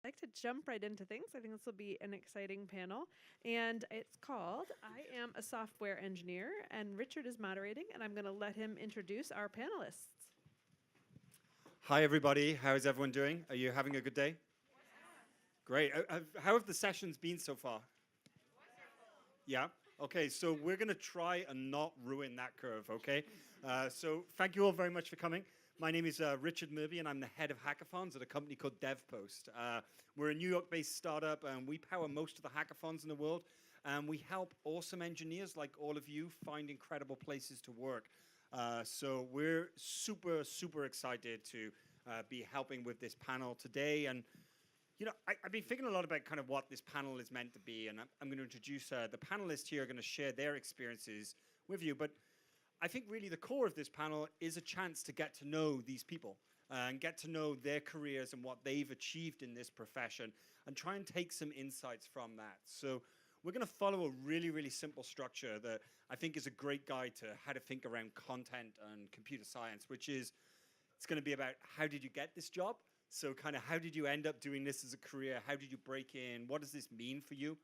I'd like to jump right into things. I think this will be an exciting panel. And it's called I Am a Software Engineer. And Richard is moderating, and I'm going to let him introduce our panelists. Hi, everybody. How is everyone doing? Are you having a good day? Great. How have the sessions been so far? Yeah? Okay, so we're going to try and not ruin that curve, okay? So thank you all very much for coming. My name is Richard Murby, and I'm the head of hackathons at a company called DevPost. We're a New York-based startup, and we power most of the hackathons in the world. And we help awesome engineers like all of you find incredible places to work. So we're super, super excited to be helping with this panel today. And you know, I've been thinking a lot about kind of what this panel is meant to be, and I'm going to introduce the panelists here are going to share their experiences with you. But I think really the core of this panel is a chance to get to know these people and get to know their careers and what they've achieved in this profession and try and take some insights from that. So we're going to follow a really, really simple structure that I think is a great guide to how to think around content and computer science, which is it's going to be about how did you get this job? So kind of how did you end up doing this as a career? How did you break in? What does this mean for you?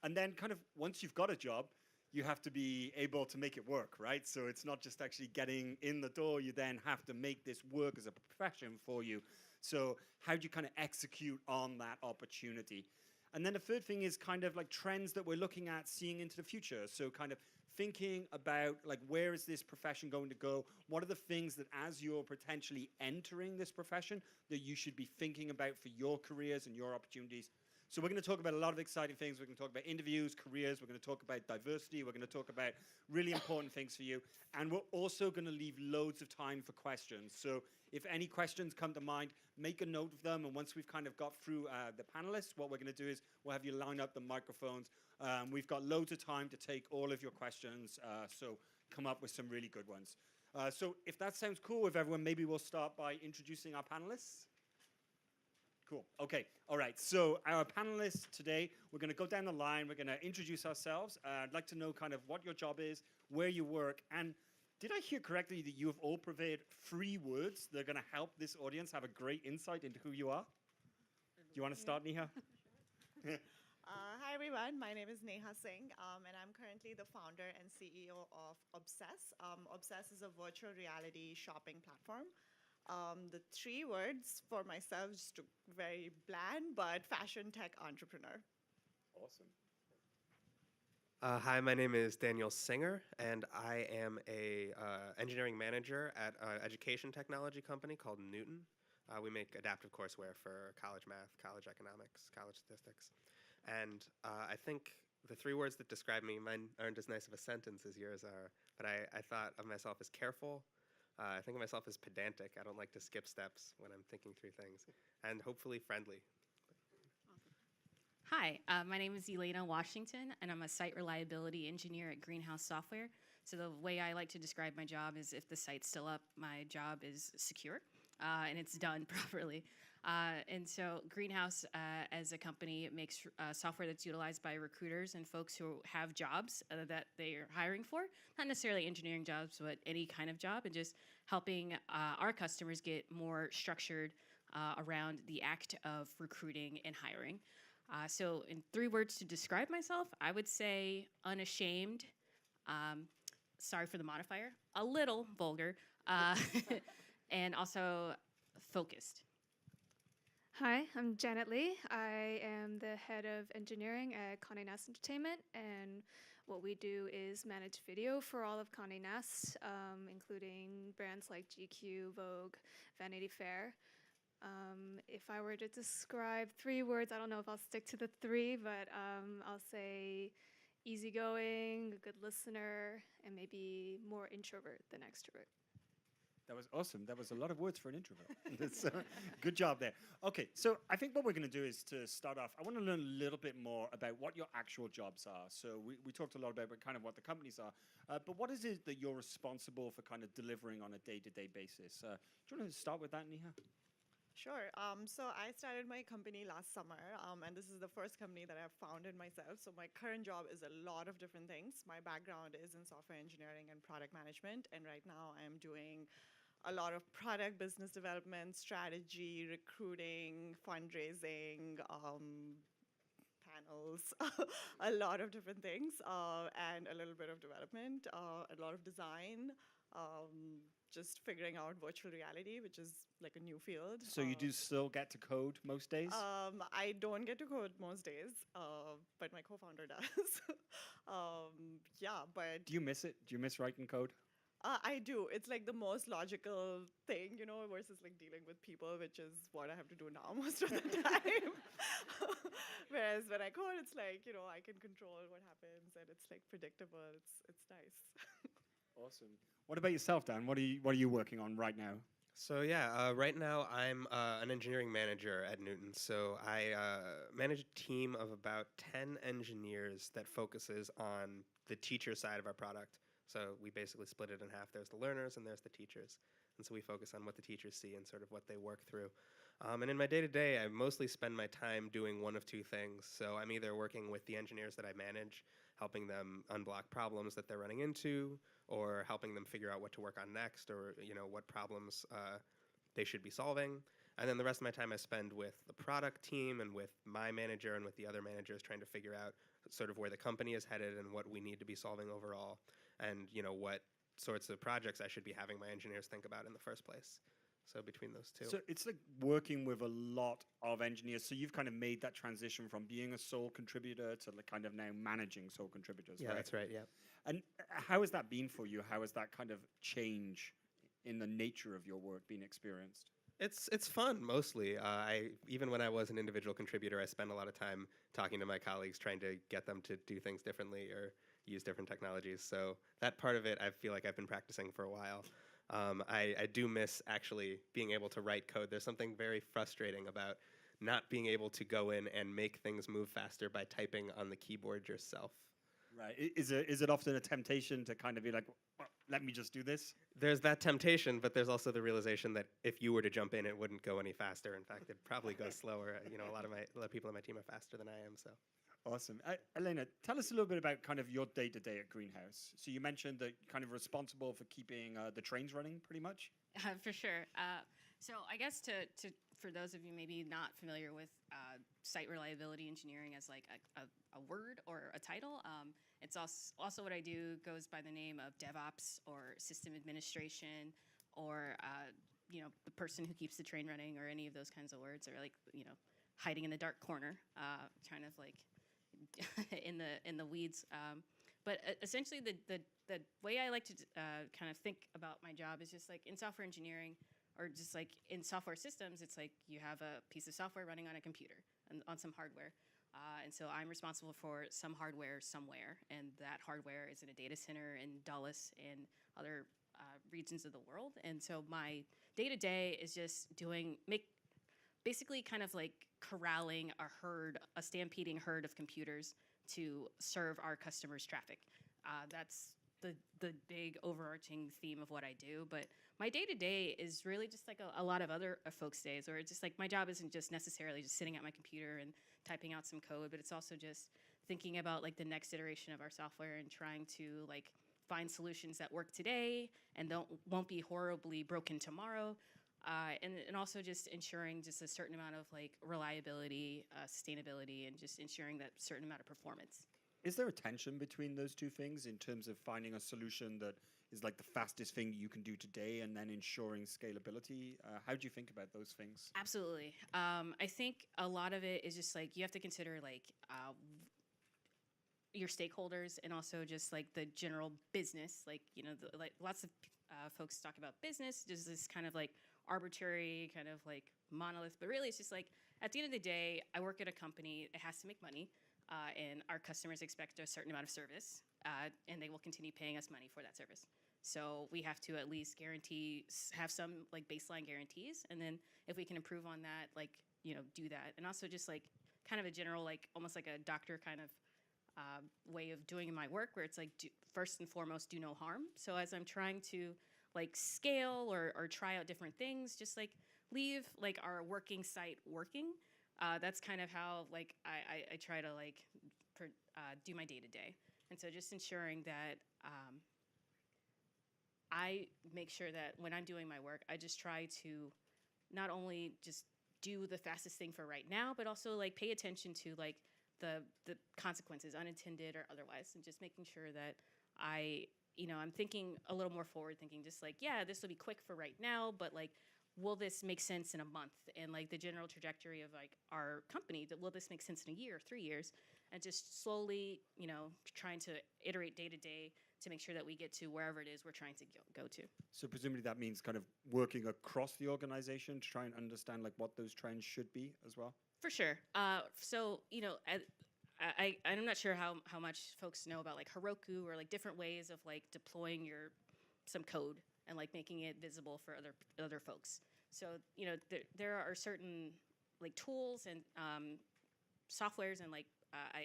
And then kind of once you've got a job, you have to be able to make it work, right? So it's not just actually getting in the door. You then have to make this work as a profession for you. So how do you kind of execute on that opportunity? And then the third thing is kind of like trends that we're looking at seeing into the future. So kind of thinking about like where is this profession going to go? What are the things that as you're potentially entering this profession that you should be thinking about for your careers and your opportunities? So we're going to talk about a lot of exciting things. We're going to talk about interviews, careers. We're going to talk about diversity. We're going to talk about really important things for you. And we're also going to leave loads of time for questions. So if any questions come to mind, make a note of them. And once we've kind of got through the panelists, what we're going to do is we'll have you line up the microphones. We've got loads of time to take all of your questions. So come up with some really good ones. So if that sounds cool with everyone, maybe we'll start by introducing our panelists. Cool. Okay. All right. So our panelists today, we're going to go down the line. We're going to introduce ourselves. I'd like to know kind of what your job is, where you work, and did I hear correctly that you have all prepared 3 words that are going to help this audience have a great insight into who you are? Do you want to start, Neha? Hi, everyone. My name is Neha Singh, and I'm currently the founder and CEO of Obsess. Obsess is a virtual reality shopping platform. The 3 words for myself, just very bland, but fashion tech entrepreneur. Awesome. Hi, my name is Daniel Singer, and I am a engineering manager at an education technology company called Newton. We make adaptive courseware for college math, college economics, college statistics. And I think the 3 words that describe me, mine aren't as nice of a sentence as yours are, but I thought of myself as careful. I think of myself as pedantic. I don't like to skip steps when I'm thinking through things. And hopefully friendly. Hi, my name is Elena Washington, and I'm a site reliability engineer at Greenhouse Software. So the way I like to describe my job is if the site's still up, my job is secure, and it's done properly. And so Greenhouse, as a company, makes software that's utilized by recruiters and folks who have jobs that they are hiring for, not necessarily engineering jobs, but any kind of job, and just helping our customers get more structured around the act of recruiting and hiring. So in 3 words to describe myself, I would say unashamed, sorry for the modifier, a little vulgar, and also focused. Hi, I'm Janet Lee. I am the head of engineering at Conde Nast Entertainment, and what we do is manage video for all of Conde Nast, including brands like GQ, Vogue, Vanity Fair. If I were to describe 3 words, I don't know if I'll stick to the 3, but I'll say easygoing, a good listener, and maybe more introvert than extrovert. That was awesome. That was a lot of words for an introvert. Good job there. Okay, so I think what we're going to do is to start off, I want to learn a little bit more about what your actual jobs are. So we talked a lot about kind of what the companies are, but what is it that you're responsible for kind of delivering on a day-to-day basis? Do you want to start with that, Neha? Sure. So I started my company last summer, and this is the first company that I've founded myself. So my current job is a lot of different things. My background is in software engineering and product management, and right now I'm doing a lot of product business development, strategy, recruiting, fundraising, panels, a lot of different things, and a little bit of development, a lot of design, just figuring out virtual reality, which is like a new field. So you do still get to code most days? I don't get to code most days, but my co-founder does. Yeah, but Do you miss it? Do you miss writing code? I do. It's like the most logical thing, versus like dealing with people, which is what I have to do now most of the time. Whereas when I code, it's like, I can control what happens and it's like predictable. It's nice. Awesome. What about yourself, Dan? What are you working on right now? So yeah, right now I'm an engineering manager at Newton. So I manage a team of about 10 engineers that focuses on the teacher side of our product. So we basically split it in half. There's the learners and there's the teachers. And so we focus on what the teachers see and sort of what they work through. And in my day-to-day, I mostly spend my time doing one of two things. So I'm either working with the engineers that I manage, helping them unblock problems that they're running into, or helping them figure out what to work on next, or what problems they should be solving. And then the rest of my time I spend with the product team and with my manager and with the other managers trying to figure out sort of where the company is headed and what we need to be solving overall, and what sorts of projects I should be having my engineers think about in the first place. So between those two. So it's like working with a lot of engineers. So you've kind of made that transition from being a sole contributor to like kind of now managing sole contributors, Yeah, right? that's right, yeah. And how has that been for you? How has that kind of change in the nature of your work been experienced? It's fun, mostly. Even when I was an individual contributor, I spent a lot of time talking to my colleagues, trying to get them to do things differently or use different technologies. So that part of it, I feel like I've been practicing for a while. I do miss actually being able to write code. There's something very frustrating about not being able to go in and make things move faster by typing on the keyboard yourself. Right. Is it often a temptation to kind of be like, well, let me just do this? There's that temptation, but there's also the realization that if you were to jump in, it wouldn't go any faster. In fact, it probably goes slower. A lot of people on my team are faster than I am. So. Awesome. Elena, tell us a little bit about kind of your day-to-day at Greenhouse. So you mentioned that you're kind of responsible for keeping the trains running, pretty much? For sure. So I guess for those of you maybe not familiar with site reliability engineering as like a word or a title, it's also what I do goes by the name of DevOps or system administration or the person who keeps the train running or any of those kinds of words, or like hiding in the dark corner, kind of like in the weeds. But essentially the way I like to kind of think about my job is just like in software engineering, or just like in software systems, it's like you have a piece of software running on a computer and on some hardware. And so I'm responsible for some hardware somewhere, and that hardware is in a data center in Dulles and other regions of the world. And so my day-to-day is just basically kind of like corralling a stampeding herd of computers to serve our customers' traffic. That's the big overarching theme of what I do. But my day-to-day is really just like a lot of other folks' days, or it's just like my job isn't just necessarily just sitting at my computer and typing out some code, but it's also just thinking about like the next iteration of our software and trying to like find solutions that work today and won't be horribly broken tomorrow. And also just ensuring just a certain amount of like reliability, sustainability, and just ensuring that certain amount of performance. Is there a tension between those two things in terms of finding a solution that is like the fastest thing you can do today and then ensuring scalability? How do you think about those things? Absolutely. I think a lot of it is just like you have to consider like your stakeholders and also just like the general business. Like, like lots of folks talk about business, just this kind of like arbitrary kind of like monolith, but really it's just like at the end of the day, I work at a company, it has to make money, and our customers expect a certain amount of service, and they will continue paying us money for that service. So we have to at least have some like baseline guarantees, and then if we can improve on that, like, do that. And also just like kind of a general, like almost like a doctor kind of way of doing my work, where it's like first and foremost, do no harm. So as I'm trying to like scale or try out different things, just like leave like our working site working. That's kind of how like I try to like do my day-to-day. And so just ensuring that I make sure that when I'm doing my work, I just try to not only just do the fastest thing for right now, but also like pay attention to like the consequences, unintended or otherwise, and just making sure that I'm thinking a little more forward thinking, just like, yeah, this will be quick for right now, but like, will this make sense in a month? And like the general trajectory of like our company, that will this make sense in a year, 3 years? And just slowly, trying to iterate day to day to make sure that we get to wherever it is we're trying to go to. So presumably that means kind of working across the organization to try and understand like what those trends should be as well. For sure. I'm not sure how much folks know about like Heroku or like different ways of like deploying some code and like making it visible for other folks. So there are certain like tools and softwares and like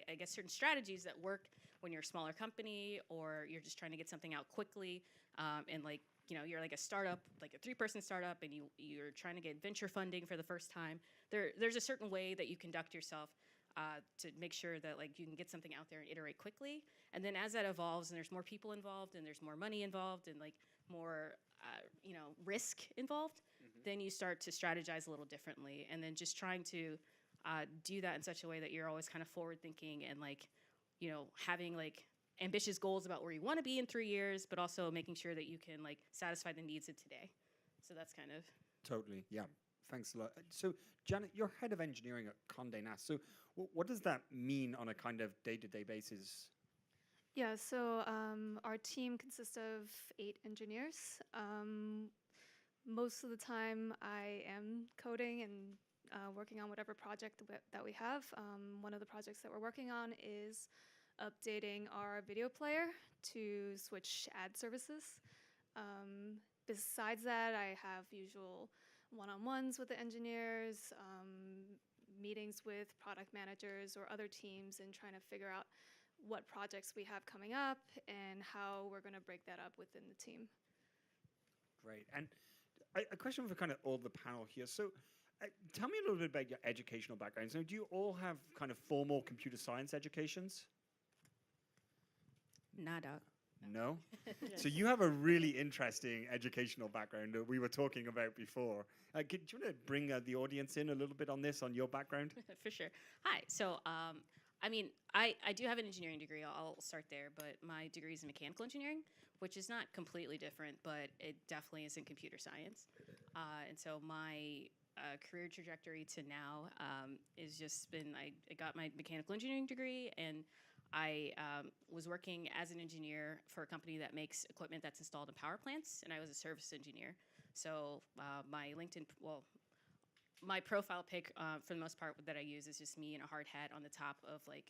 I guess certain strategies that work when you're a smaller company or you're just trying to get something out quickly, and like you're like a startup, like a 3-person startup, and you're trying to get venture funding for the first time. There's a certain way that you conduct yourself to make sure that like you can get something out there and iterate quickly. And then as that evolves and there's more people involved and there's more money involved and like more risk involved, then you start to strategize a little differently. And then just trying to do that in such a way that you're always kind of forward thinking and like having like ambitious goals about where you want to be in 3 years, but also making sure that you can like satisfy the needs of today. So that's kind of Totally, yeah. Thanks a lot. So, Janet, you're head of engineering at Conde Nast. So, what does that mean on a kind of day-to-day basis? Yeah, so our team consists of 8 engineers. Most of the time, I am coding and working on whatever project that we have. One of the projects that we're working on is updating our video player to switch ad services. Besides that, I have usual one-on-ones with the engineers, meetings with product managers or other teams, and trying to figure out what projects we have coming up and how we're going to break that up within the team. Great. And a question for kind of all the panel here. So, tell me a little bit about your educational background. So, do you all have kind of formal computer science educations? nada. No? So you have a really interesting educational background that we were talking about before. Do you want to bring the audience in a little bit on this, on your background? For sure. Hi. So, I do have an engineering degree. I'll start there, but my degree is in mechanical engineering, which is not completely different, but it definitely isn't computer science. And so my career trajectory to now is just been, I got my mechanical engineering degree, and I was working as an engineer for a company that makes equipment that's installed in power plants, and I was a service engineer. So my LinkedIn, my profile pic for the most part that I use is just me in a hard hat on the top of like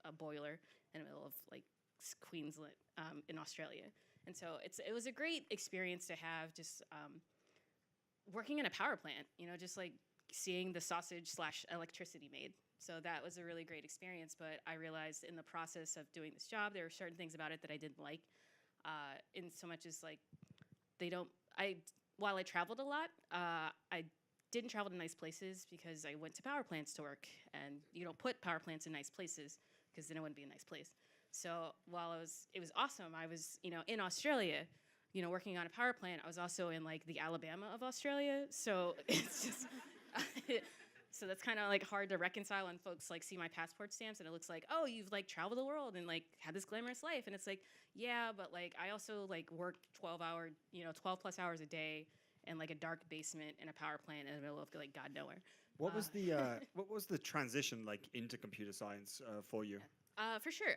a boiler in the middle of like Queensland in Australia. And so it was a great experience to have just working in a power plant, just like seeing the sausage / electricity made. So that was a really great experience, but I realized in the process of doing this job, there were certain things about it that I didn't like, in so much as like while I traveled a lot, I didn't travel to nice places because I went to power plants to work, and you don't put power plants in nice places because then it wouldn't be a nice place. So while it was awesome, I was, in Australia, working on a power plant. I was also in like the Alabama of Australia. So it's just, so that's kind of like hard to reconcile when folks like see my passport stamps and it looks like, oh, you've like traveled the world and like had this glamorous life. And it's like, yeah, but like I also like worked 12 plus hours a day in like a dark basement in a power plant in the middle of like God nowhere. What was the transition like into computer science for you? For sure.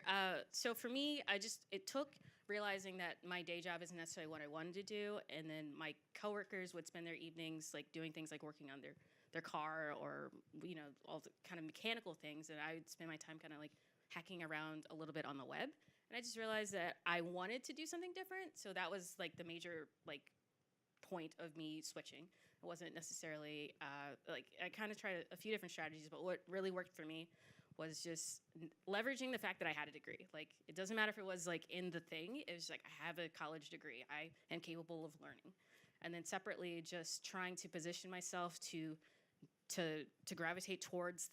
So for me, it took realizing that my day job isn't necessarily what I wanted to do, and then my coworkers would spend their evenings like doing things like working on their car or all the kind of mechanical things, and I would spend my time kind of like hacking around a little bit on the web. And I just realized that I wanted to do something different, so that was like the major like point of me switching. It wasn't necessarily like I kind of tried a few different strategies, but what really worked for me was just leveraging the fact that I had a degree. Like, it doesn't matter if it was like in the thing, it was like, I have a college degree, I am capable of learning. And then separately, just trying to position myself to gravitate towards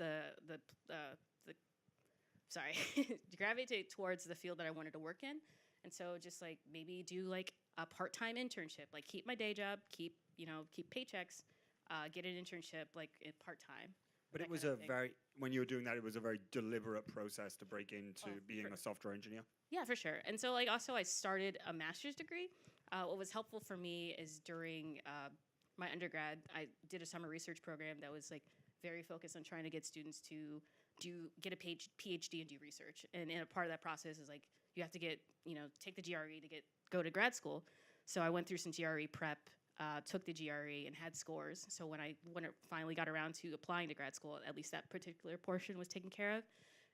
gravitate towards the field that I wanted to work in, And so just like maybe do like a part-time internship, like keep my day job, keep paychecks, get an internship like part-time. But that it was kind a of thing. very, when you were doing that, it was a very deliberate process to break into being a software engineer. Yeah, for sure. And so like also I started a master's degree. What was helpful for me is during my undergrad, I did a summer research program that was like very focused on trying to get students to get a PhD and do research. And in a part of that process is like you have to get, take the GRE to go to grad school. So I went through some GRE prep, took the GRE and had scores. So when it finally got around to applying to grad school, at least that particular portion was taken care of.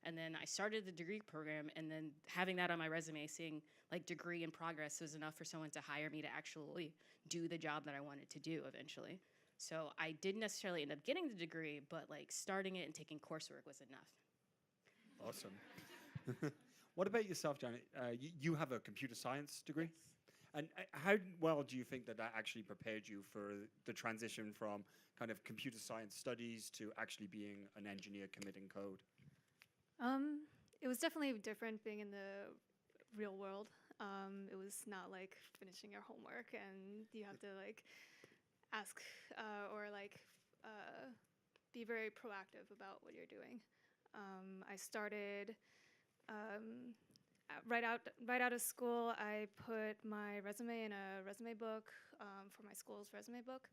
And then I started the degree program, and then having that on my resume, seeing like degree in progress was enough for someone to hire me to actually do the job that I wanted to do eventually. So I didn't necessarily end up getting the degree, but like starting it and taking coursework was enough. Awesome. What about yourself, Janet? You have a computer science degree? And how well do you think that actually prepared you for the transition from kind of computer science studies to actually being an engineer committing code? It was definitely different being in the real world. It was not like finishing your homework and you have to like ask or like be very proactive about what you're doing. I started right out of school. I put my resume in a resume book for my school's resume book,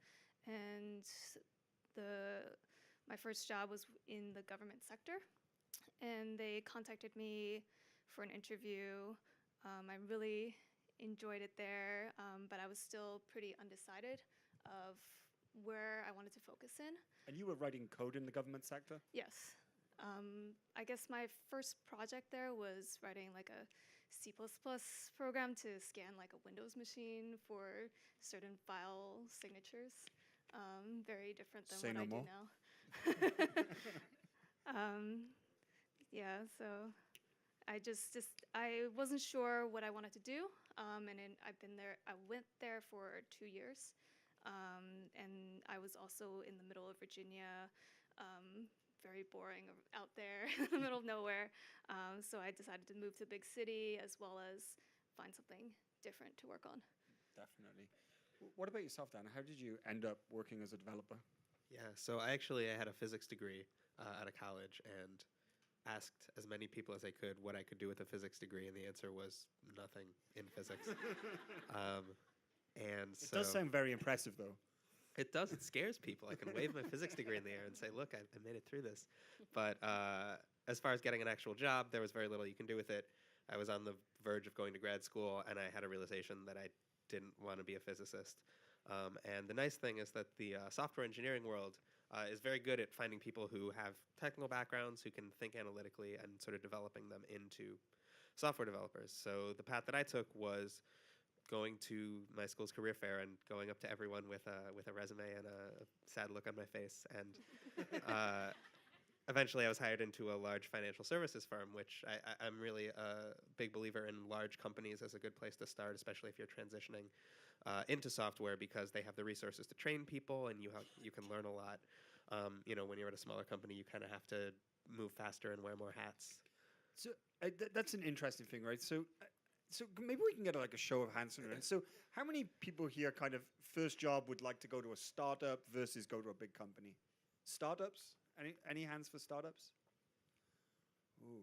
and my first job was in the government sector. And they contacted me for an interview. I really enjoyed it there, but I was still pretty undecided of where I wanted to focus in. And you were writing code in the government sector? Yes. I guess my first project there was writing like a C++ program to scan like a Windows machine for certain file signatures. Very different than Say what no I more. do now. Yeah, so I I wasn't sure what I wanted to do, and then I went there for 2 years, and I was also in the middle of Virginia, very boring out there in the middle of nowhere, so I decided to move to a big city as well as find something different to work on. Definitely. What about yourself, Dan? How did you end up working as a developer? Yeah, so I had a physics degree out of college and asked as many people as I could what I could do with a physics degree, and the answer was nothing in physics. And It so does sound very impressive, though. it does. It scares people. I can wave my physics degree in the air and say, "Look, I made it through this." But as far as getting an actual job, there was very little you can do with it. I was on the verge of going to grad school, and I had a realization that I didn't want to be a physicist. And the nice thing is that the software engineering world is very good at finding people who have technical backgrounds, who can think analytically, and sort of developing them into software developers. So the path that I took was going to my school's career fair and going up to everyone with a resume and a sad look on my face. And eventually I was hired into a large financial services firm, which I'm really a big believer in large companies as a good place to start, especially if you're transitioning into software, because they have the resources to train people and you can learn a lot. When you're at a smaller company, you kind of have to move faster and wear more hats. So that's an interesting thing, right? So maybe we can get like a show of hands on it. So how many people here kind of first job would like to go to a startup versus go to a big company? Startups? Any hands for startups? Ooh.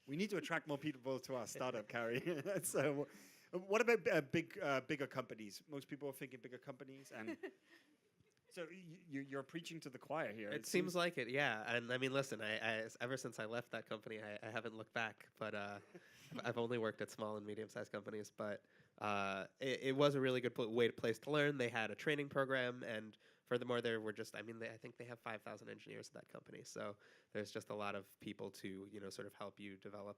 We need to attract more people to our startup, Carrie. So what about bigger companies? Most people are thinking bigger companies, and so you're preaching to the choir here. It seems like it, yeah. And I mean, listen, I ever since I left that company, I haven't looked back. But I've only worked at small and medium-sized companies. But it was a really good place to learn. They had a training program, and furthermore, there were just, I think they have 5,000 engineers at that company. So there's just a lot of people to, sort of help you develop,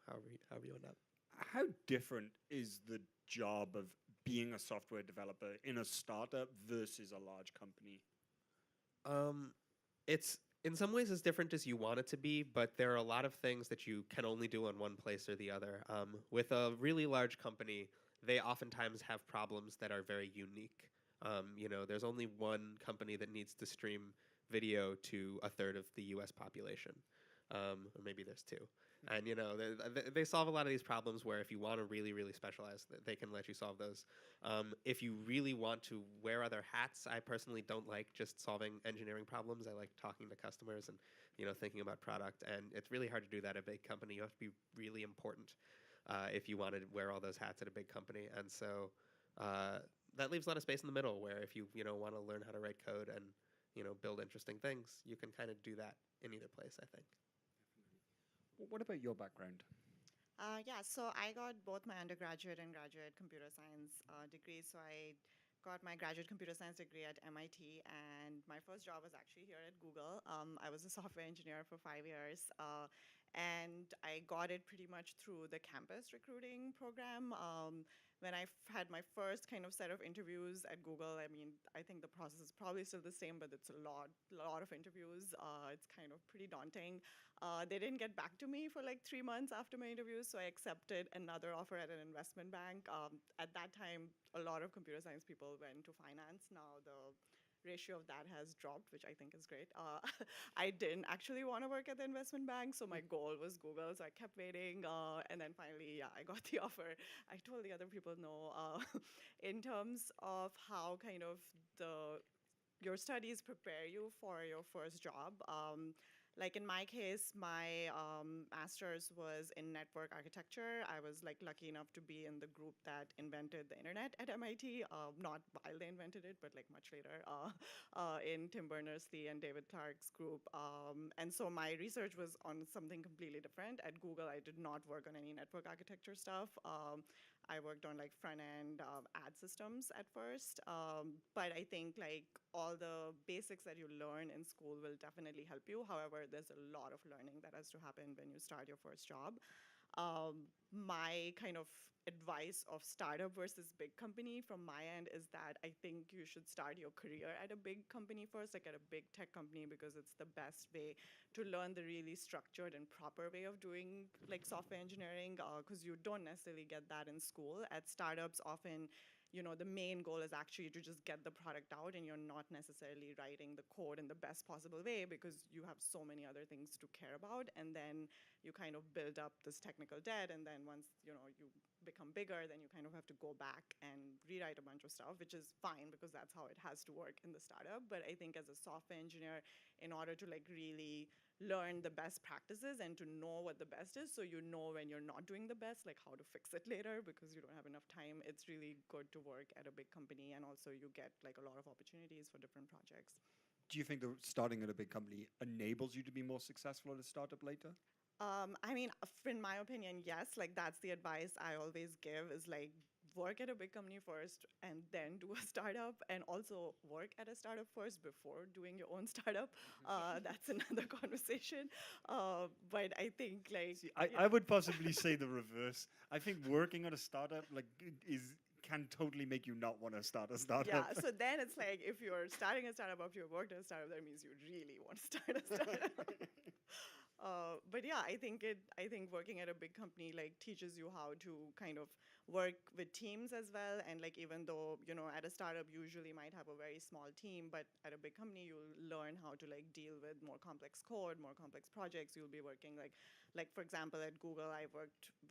however you end up. How different is the job of being a software developer in a startup versus a large company? It's in some ways as different as you want it to be, but there are a lot of things that you can only do in one place or the other. With a really large company, they oftentimes have problems that are very unique. There's only one company that needs to stream video to a third of the U.S. population. or maybe there's two. And they solve a lot of these problems where if you want to really, really specialize, they can let you solve those. If you really want to wear other hats, I personally don't like just solving engineering problems. I like talking to customers and thinking about product. And it's really hard to do that at a big company. You have to be really important if you want to wear all those hats at a big company. And so that leaves a lot of space in the middle where if you want to learn how to write code and build interesting things, you can kind of do that in either place, I think. What about your background? Yeah, so I got both my undergraduate and graduate computer science degrees. So I got my graduate computer science degree at MIT, and my first job was actually here at Google. I was a software engineer for 5 years, and I got it pretty much through the campus recruiting program. When I had my first kind of set of interviews at Google, I mean, I think the process is probably still the same, but it's a lot of interviews. It's kind of pretty daunting. They didn't get back to me for like 3 months after my interviews, so I accepted another offer at an investment bank. At that time, a lot of computer science people went to finance. Now the ratio of that has dropped, which I think is great. I didn't actually want to work at the investment bank, so my goal was Google, so I kept waiting, and then finally, yeah, I got the offer. I told the other people no. In terms of how kind of your studies prepare you for your first job, like in my case, my master's was in network architecture. I was like lucky enough to be in the group that invented the internet at MIT. Not while they invented it, but like much later in Tim Berners-Lee and David Clark's group. And so my research was on something completely different. At Google, I did not work on any network architecture stuff. I worked on like front-end ad systems at first, but I think like all the basics that you learn in school will definitely help you. However, there's a lot of learning that has to happen when you start your first job. My kind of advice of startup versus big company from my end is that I think you should start your career at a big company first, like at a big tech company, because it's the best way to learn the really structured and proper way of doing like software engineering, because you don't necessarily get that in school. At startups, often the main goal is actually to just get the product out, and you're not necessarily writing the code in the best possible way because you have so many other things to care about. And then you kind of build up this technical debt, and then once you become bigger, then you kind of have to go back and rewrite a bunch of stuff, which is fine because that's how it has to work in the startup. But I think as a software engineer, in order to like really learn the best practices and to know what the best is, so when you're not doing the best, like how to fix it later because you don't have enough time, it's really good to work at a big company, and also you get like a lot of opportunities for different projects. Do you think that starting at a big company enables you to be more successful at a startup later? I mean, in my opinion, yes. Like that's the advice I always give is like work at a big company first and then do a startup, and also work at a startup first before doing your own startup. That's another conversation. But I think like See, I would possibly say the reverse. I think working at a startup can totally make you not want to start a startup. yeah. So then it's like if you're starting a startup, if you've worked at a startup, that means you really want to start a startup. But yeah, I think working at a big company like teaches you how to kind of work with teams as well. And like even though at a startup usually might have a very small team, but at a big company you'll learn how to like deal with more complex code, more complex projects. You'll be working like for example at Google,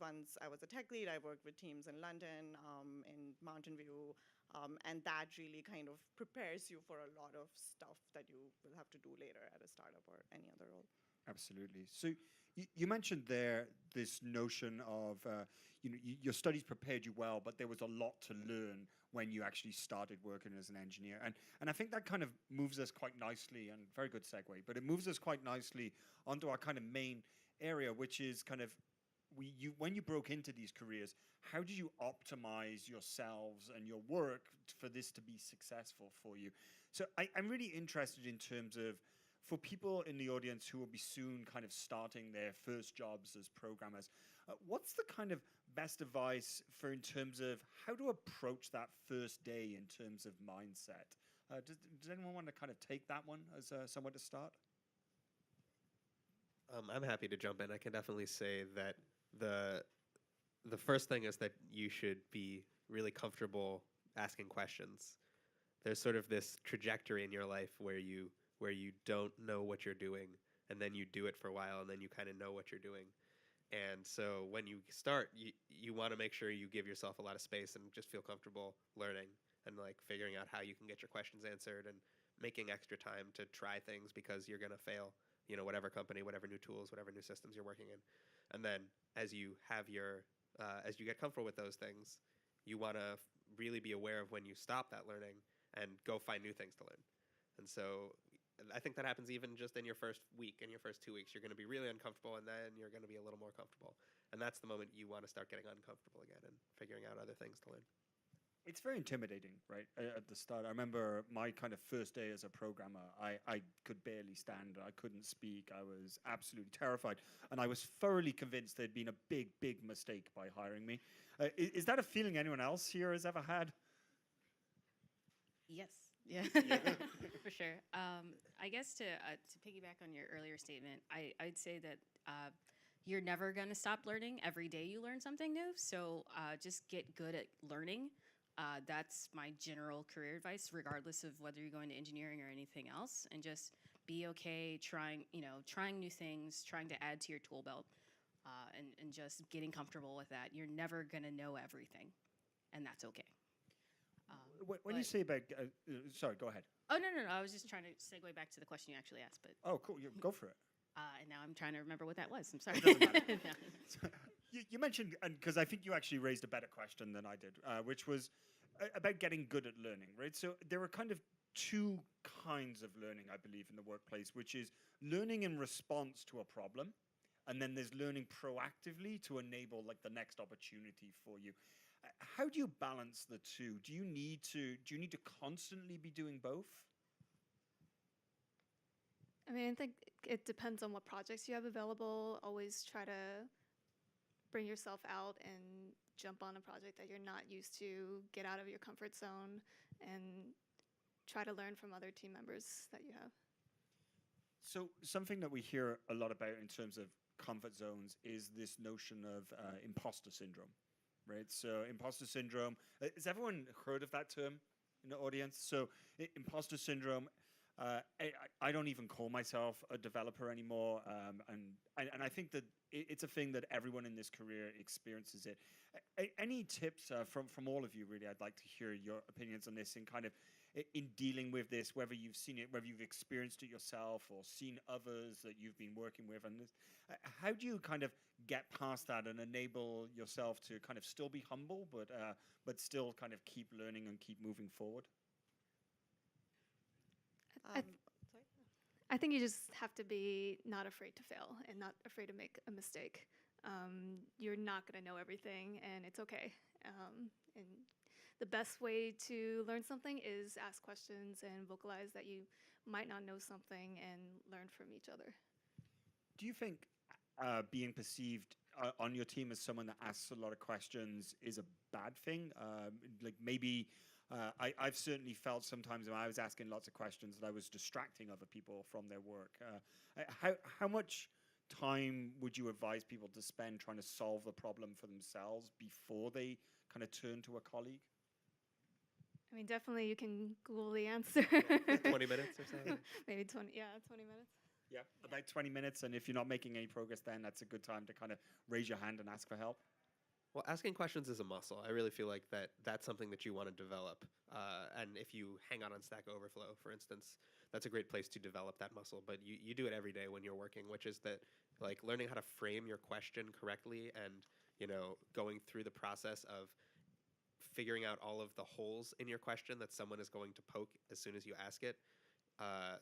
once I was a tech lead, I worked with teams in London, in Mountain View. And that really kind of prepares you for a lot of stuff that you will have to do later at a startup or any other role. Absolutely. So you mentioned there this notion of, your studies prepared you well, but there was a lot to learn when you actually started working as an engineer. And I think that kind of moves us quite nicely, and very good segue, but it moves us quite nicely onto our kind of main area, which is kind of, when you broke into these careers, how did you optimize yourselves and your work for this to be successful for you? So I'm really interested in terms of, for people in the audience who will be soon kind of starting their first jobs as programmers, what's the kind of best advice in terms of how to approach that first day in terms of mindset? Does anyone want to kind of take that one as somewhere to start? I'm happy to jump in. I can definitely say that the first thing is that you should be really comfortable asking questions. There's sort of this trajectory in your life where you don't know what you're doing, and then you do it for a while, and then you kind of know what you're doing. And so when you start, you want to make sure you give yourself a lot of space and just feel comfortable learning and like figuring out how you can get your questions answered and making extra time to try things because you're going to fail, whatever company, whatever new tools, whatever new systems you're working in. And then as you have as you get comfortable with those things, you want to really be aware of when you stop that learning and go find new things to learn. And so I think that happens even just in your first week, in your first 2 weeks. You're going to be really uncomfortable, and then you're going to be a little more comfortable. And that's the moment you want to start getting uncomfortable again and figuring out other things to learn. It's very intimidating, right? At the start, I remember my kind of first day as a programmer. I could barely stand. I couldn't speak. I was absolutely terrified. And I was thoroughly convinced there'd been a big, big mistake by hiring me. Is that a feeling anyone else here has ever had? Yes. Yeah, for sure. I guess to piggyback on your earlier statement, I'd say that you're never going to stop learning. Every day you learn something new. So just get good at learning. That's my general career advice, regardless of whether you're going to engineering or anything else. And just be okay trying new things, trying to add to your tool belt, and just getting comfortable with that. You're never going to know everything, and that's okay. When you say about, sorry, go ahead. Oh, no. I was just trying to segue back to the question you actually asked. But Oh, cool. Go for it. and now I'm trying to remember what that was. I'm sorry. It doesn't matter. No. You mentioned, because I think you actually raised a better question than I did, which was about getting good at learning, right? So there are kind of two kinds of learning, I believe, in the workplace, which is learning in response to a problem, and then there's learning proactively to enable like the next opportunity for you. How do you balance the two? Do you need to constantly be doing both? I mean, I think it depends on what projects you have available. Always try to bring yourself out and jump on a project that you're not used to, get out of your comfort zone, and try to learn from other team members that you have. So something that we hear a lot about in terms of comfort zones is this notion of imposter syndrome, right? So imposter syndrome, has everyone heard of that term in the audience? So imposter syndrome, I don't even call myself a developer anymore, and I think that it's a thing that everyone in this career experiences it. Any tips from all of you, really? I'd like to hear your opinions on this in kind of in dealing with this, whether you've seen it, whether you've experienced it yourself or seen others that you've been working with. And how do you kind of get past that and enable yourself to kind of still be humble, but still kind of keep learning and keep moving forward? I think you just have to be not afraid to fail and not afraid to make a mistake. You're not going to know everything, and it's okay. And the best way to learn something is ask questions and vocalize that you might not know something and learn from each other. Do you think being perceived on your team as someone that asks a lot of questions is a bad thing? Like maybe I've certainly felt sometimes when I was asking lots of questions that I was distracting other people from their work. How much time would you advise people to spend trying to solve the problem for themselves before they kind of turn to a colleague? I mean, definitely you can Google the answer. 20 minutes or so? Maybe 20 minutes. Yeah, about 20 minutes. And if you're not making any progress, then that's a good time to kind of raise your hand and ask for help. Well, asking questions is a muscle. I really feel like that's something that you want to develop. And if you hang out on Stack Overflow, for instance, that's a great place to develop that muscle. But you do it every day when you're working, which is that like learning how to frame your question correctly and, going through the process of figuring out all of the holes in your question that someone is going to poke as soon as you ask it.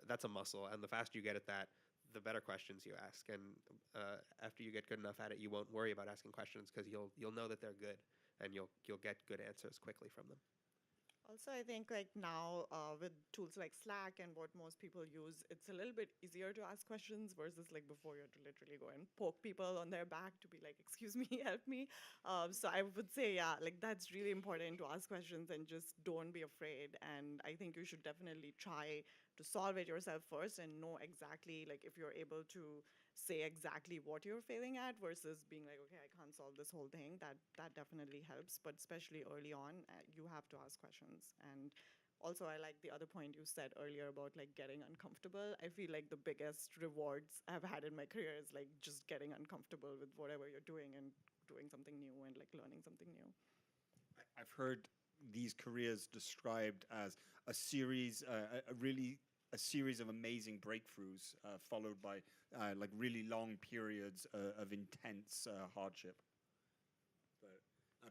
That's a muscle. And the faster you get at that, the better questions you ask, and after you get good enough at it, you won't worry about asking questions because you'll know that they're good, and you'll get good answers quickly from them. Also, I think like now with tools like Slack and what most people use, it's a little bit easier to ask questions versus like before you had to literally go and poke people on their back to be like, excuse me, help me. So I would say, yeah, like that's really important to ask questions and just don't be afraid. And I think you should definitely try to solve it yourself first and know exactly like if you're able to say exactly what you're failing at versus being like, okay, I can't solve this whole thing. That definitely helps, but especially early on, you have to ask questions. And also, I like the other point you said earlier about like getting uncomfortable. I feel like the biggest rewards I've had in my career is like just getting uncomfortable with whatever you're doing and doing something new and like learning something new. I've heard these careers described as a series, a series of amazing breakthroughs, followed by like really long periods of intense hardship.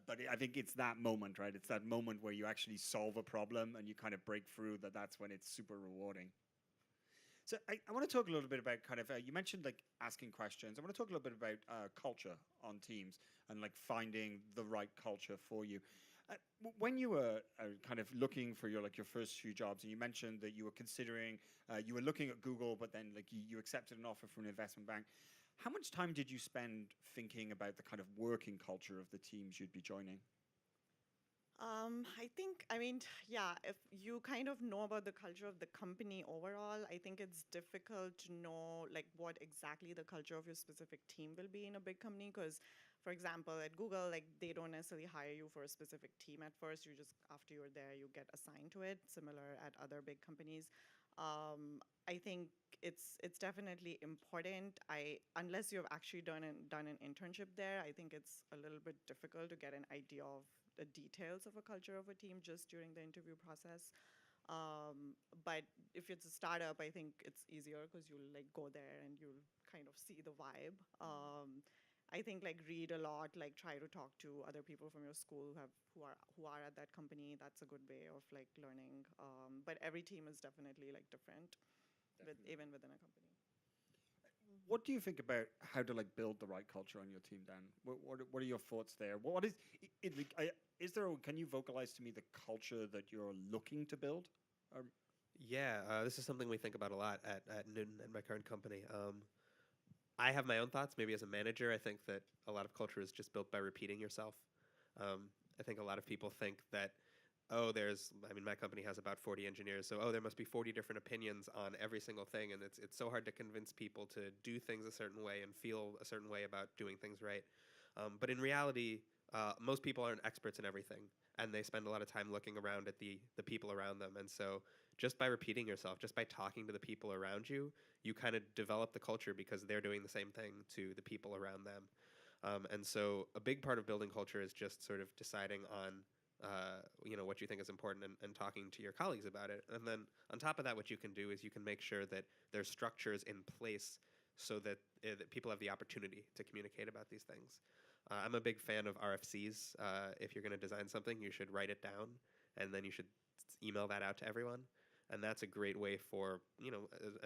But I think it's that moment, right? It's that moment where you actually solve a problem and you kind of break through. That's when it's super rewarding. So I want to talk a little bit about kind of, you mentioned like asking questions. I want to talk a little bit about culture on teams and like finding the right culture for you. When you were kind of looking for your first few jobs, and you mentioned that you were considering, you were looking at Google, but then like you accepted an offer from an investment bank. How much time did you spend thinking about the kind of working culture of the teams you'd be joining? I think, I mean, yeah, if you kind of know about the culture of the company overall, I think it's difficult to know like what exactly the culture of your specific team will be in a big company. Because, for example, at Google, like they don't necessarily hire you for a specific team at first. You just, after you're there, you get assigned to it, similar at other big companies. I think it's definitely important. Unless you've actually done an internship there, I think it's a little bit difficult to get an idea of the details of a culture of a team just during the interview process. But if it's a startup, I think it's easier because you'll like go there and you'll kind of see the vibe. I think like read a lot, like try to talk to other people from your school who are at that company. That's a good way of like learning. But every team is definitely like different, even within a company. What do you think about how to like build the right culture on your team, Dan? What are your thoughts there? What is there? Can you vocalize to me the culture that you're looking to build? Yeah, this is something we think about a lot at Newton and my current company. I have my own thoughts. Maybe as a manager, I think that a lot of culture is just built by repeating yourself. I think a lot of people think that, my company has about 40 engineers, so there must be 40 different opinions on every single thing, and it's so hard to convince people to do things a certain way and feel a certain way about doing things right. But in reality, most people aren't experts in everything, and they spend a lot of time looking around at the people around them, and so just by repeating yourself, just by talking to the people around you, you kind of develop the culture because they're doing the same thing to the people around them. And so a big part of building culture is just sort of deciding on what you think is important and talking to your colleagues about it. And then on top of that, what you can do is you can make sure that there's structures in place so that people have the opportunity to communicate about these things. I'm a big fan of RFCs. If you're going to design something, you should write it down, and then you should email that out to everyone. And that's a great way for,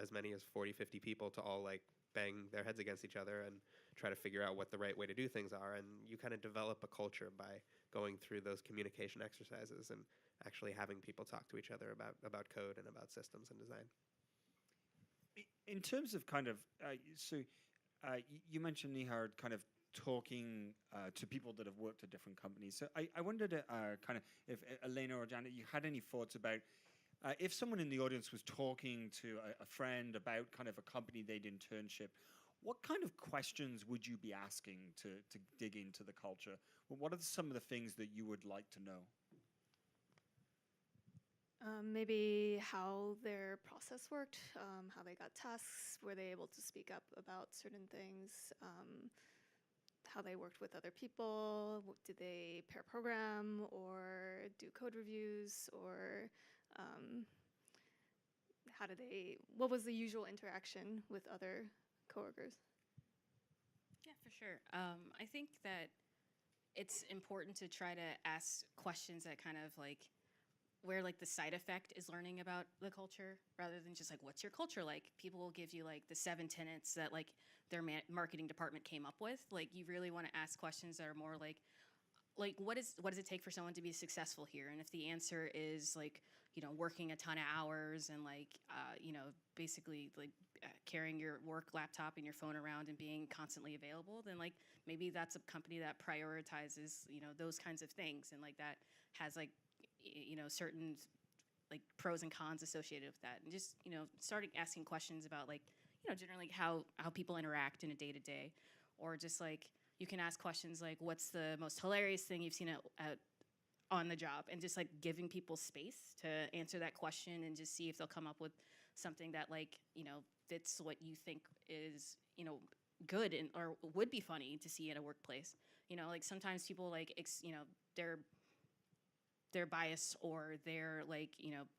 as many as 40, 50 people to all like bang their heads against each other and try to figure out what the right way to do things are. And you kind of develop a culture by going through those communication exercises and actually having people talk to each other about code and about systems and design. In terms of kind of, you mentioned, Nihar, kind of talking to people that have worked at different companies. So I wondered kind of if Elena or Janet, you had any thoughts about if someone in the audience was talking to a friend about kind of a company they'd internship, what kind of questions would you be asking to dig into the culture? What are some of the things that you would like to know? Maybe how their process worked, how they got tasks, were they able to speak up about certain things, how they worked with other people, did they pair program or do code reviews, or what was the usual interaction with other coworkers? Yeah, for sure. I think that it's important to try to ask questions that kind of like where like the side effect is learning about the culture rather than just like, what's your culture like? People will give you like the 7 tenets that like their marketing department came up with. Like you really want to ask questions that are more like what does it take for someone to be successful here? And if the answer is like, working a ton of hours and like, basically like carrying your work laptop and your phone around and being constantly available, then like maybe that's a company that prioritizes, those kinds of things. And like that has like, certain like pros and cons associated with that. And just, starting asking questions about like, generally how people interact in a day-to-day, or just like, you can ask questions like, what's the most hilarious thing you've seen at on the job, and just like giving people space to answer that question and just see if they'll come up with something that like, fits what you think is, good and or would be funny to see in a workplace. Like sometimes people like their bias or their like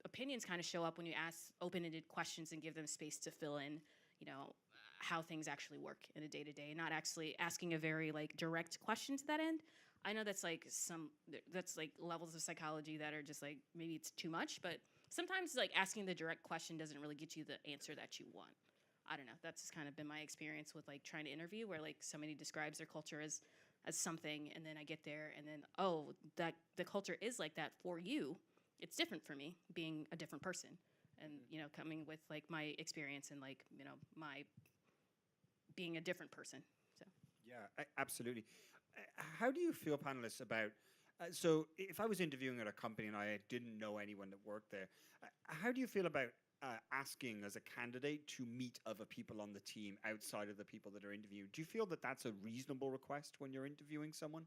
opinions kind of show up when you ask open-ended questions and give them space to fill in how things actually work in a day-to-day, not actually asking a very like direct question to that end. I know that's like levels of psychology that are just like maybe it's too much, but sometimes like asking the direct question doesn't really get you the answer that you want. I don't know. That's just kind of been my experience with like trying to interview, where like somebody describes their culture as something, and then I get there, and then that the culture is like that for you. It's different for me, being a different person, and coming with like my experience and like my being a different person. So Yeah, absolutely. How do you feel, panelists, about? So, if I was interviewing at a company and I didn't know anyone that worked there, how do you feel about asking as a candidate to meet other people on the team outside of the people that are interviewing? Do you feel that that's a reasonable request when you're interviewing someone?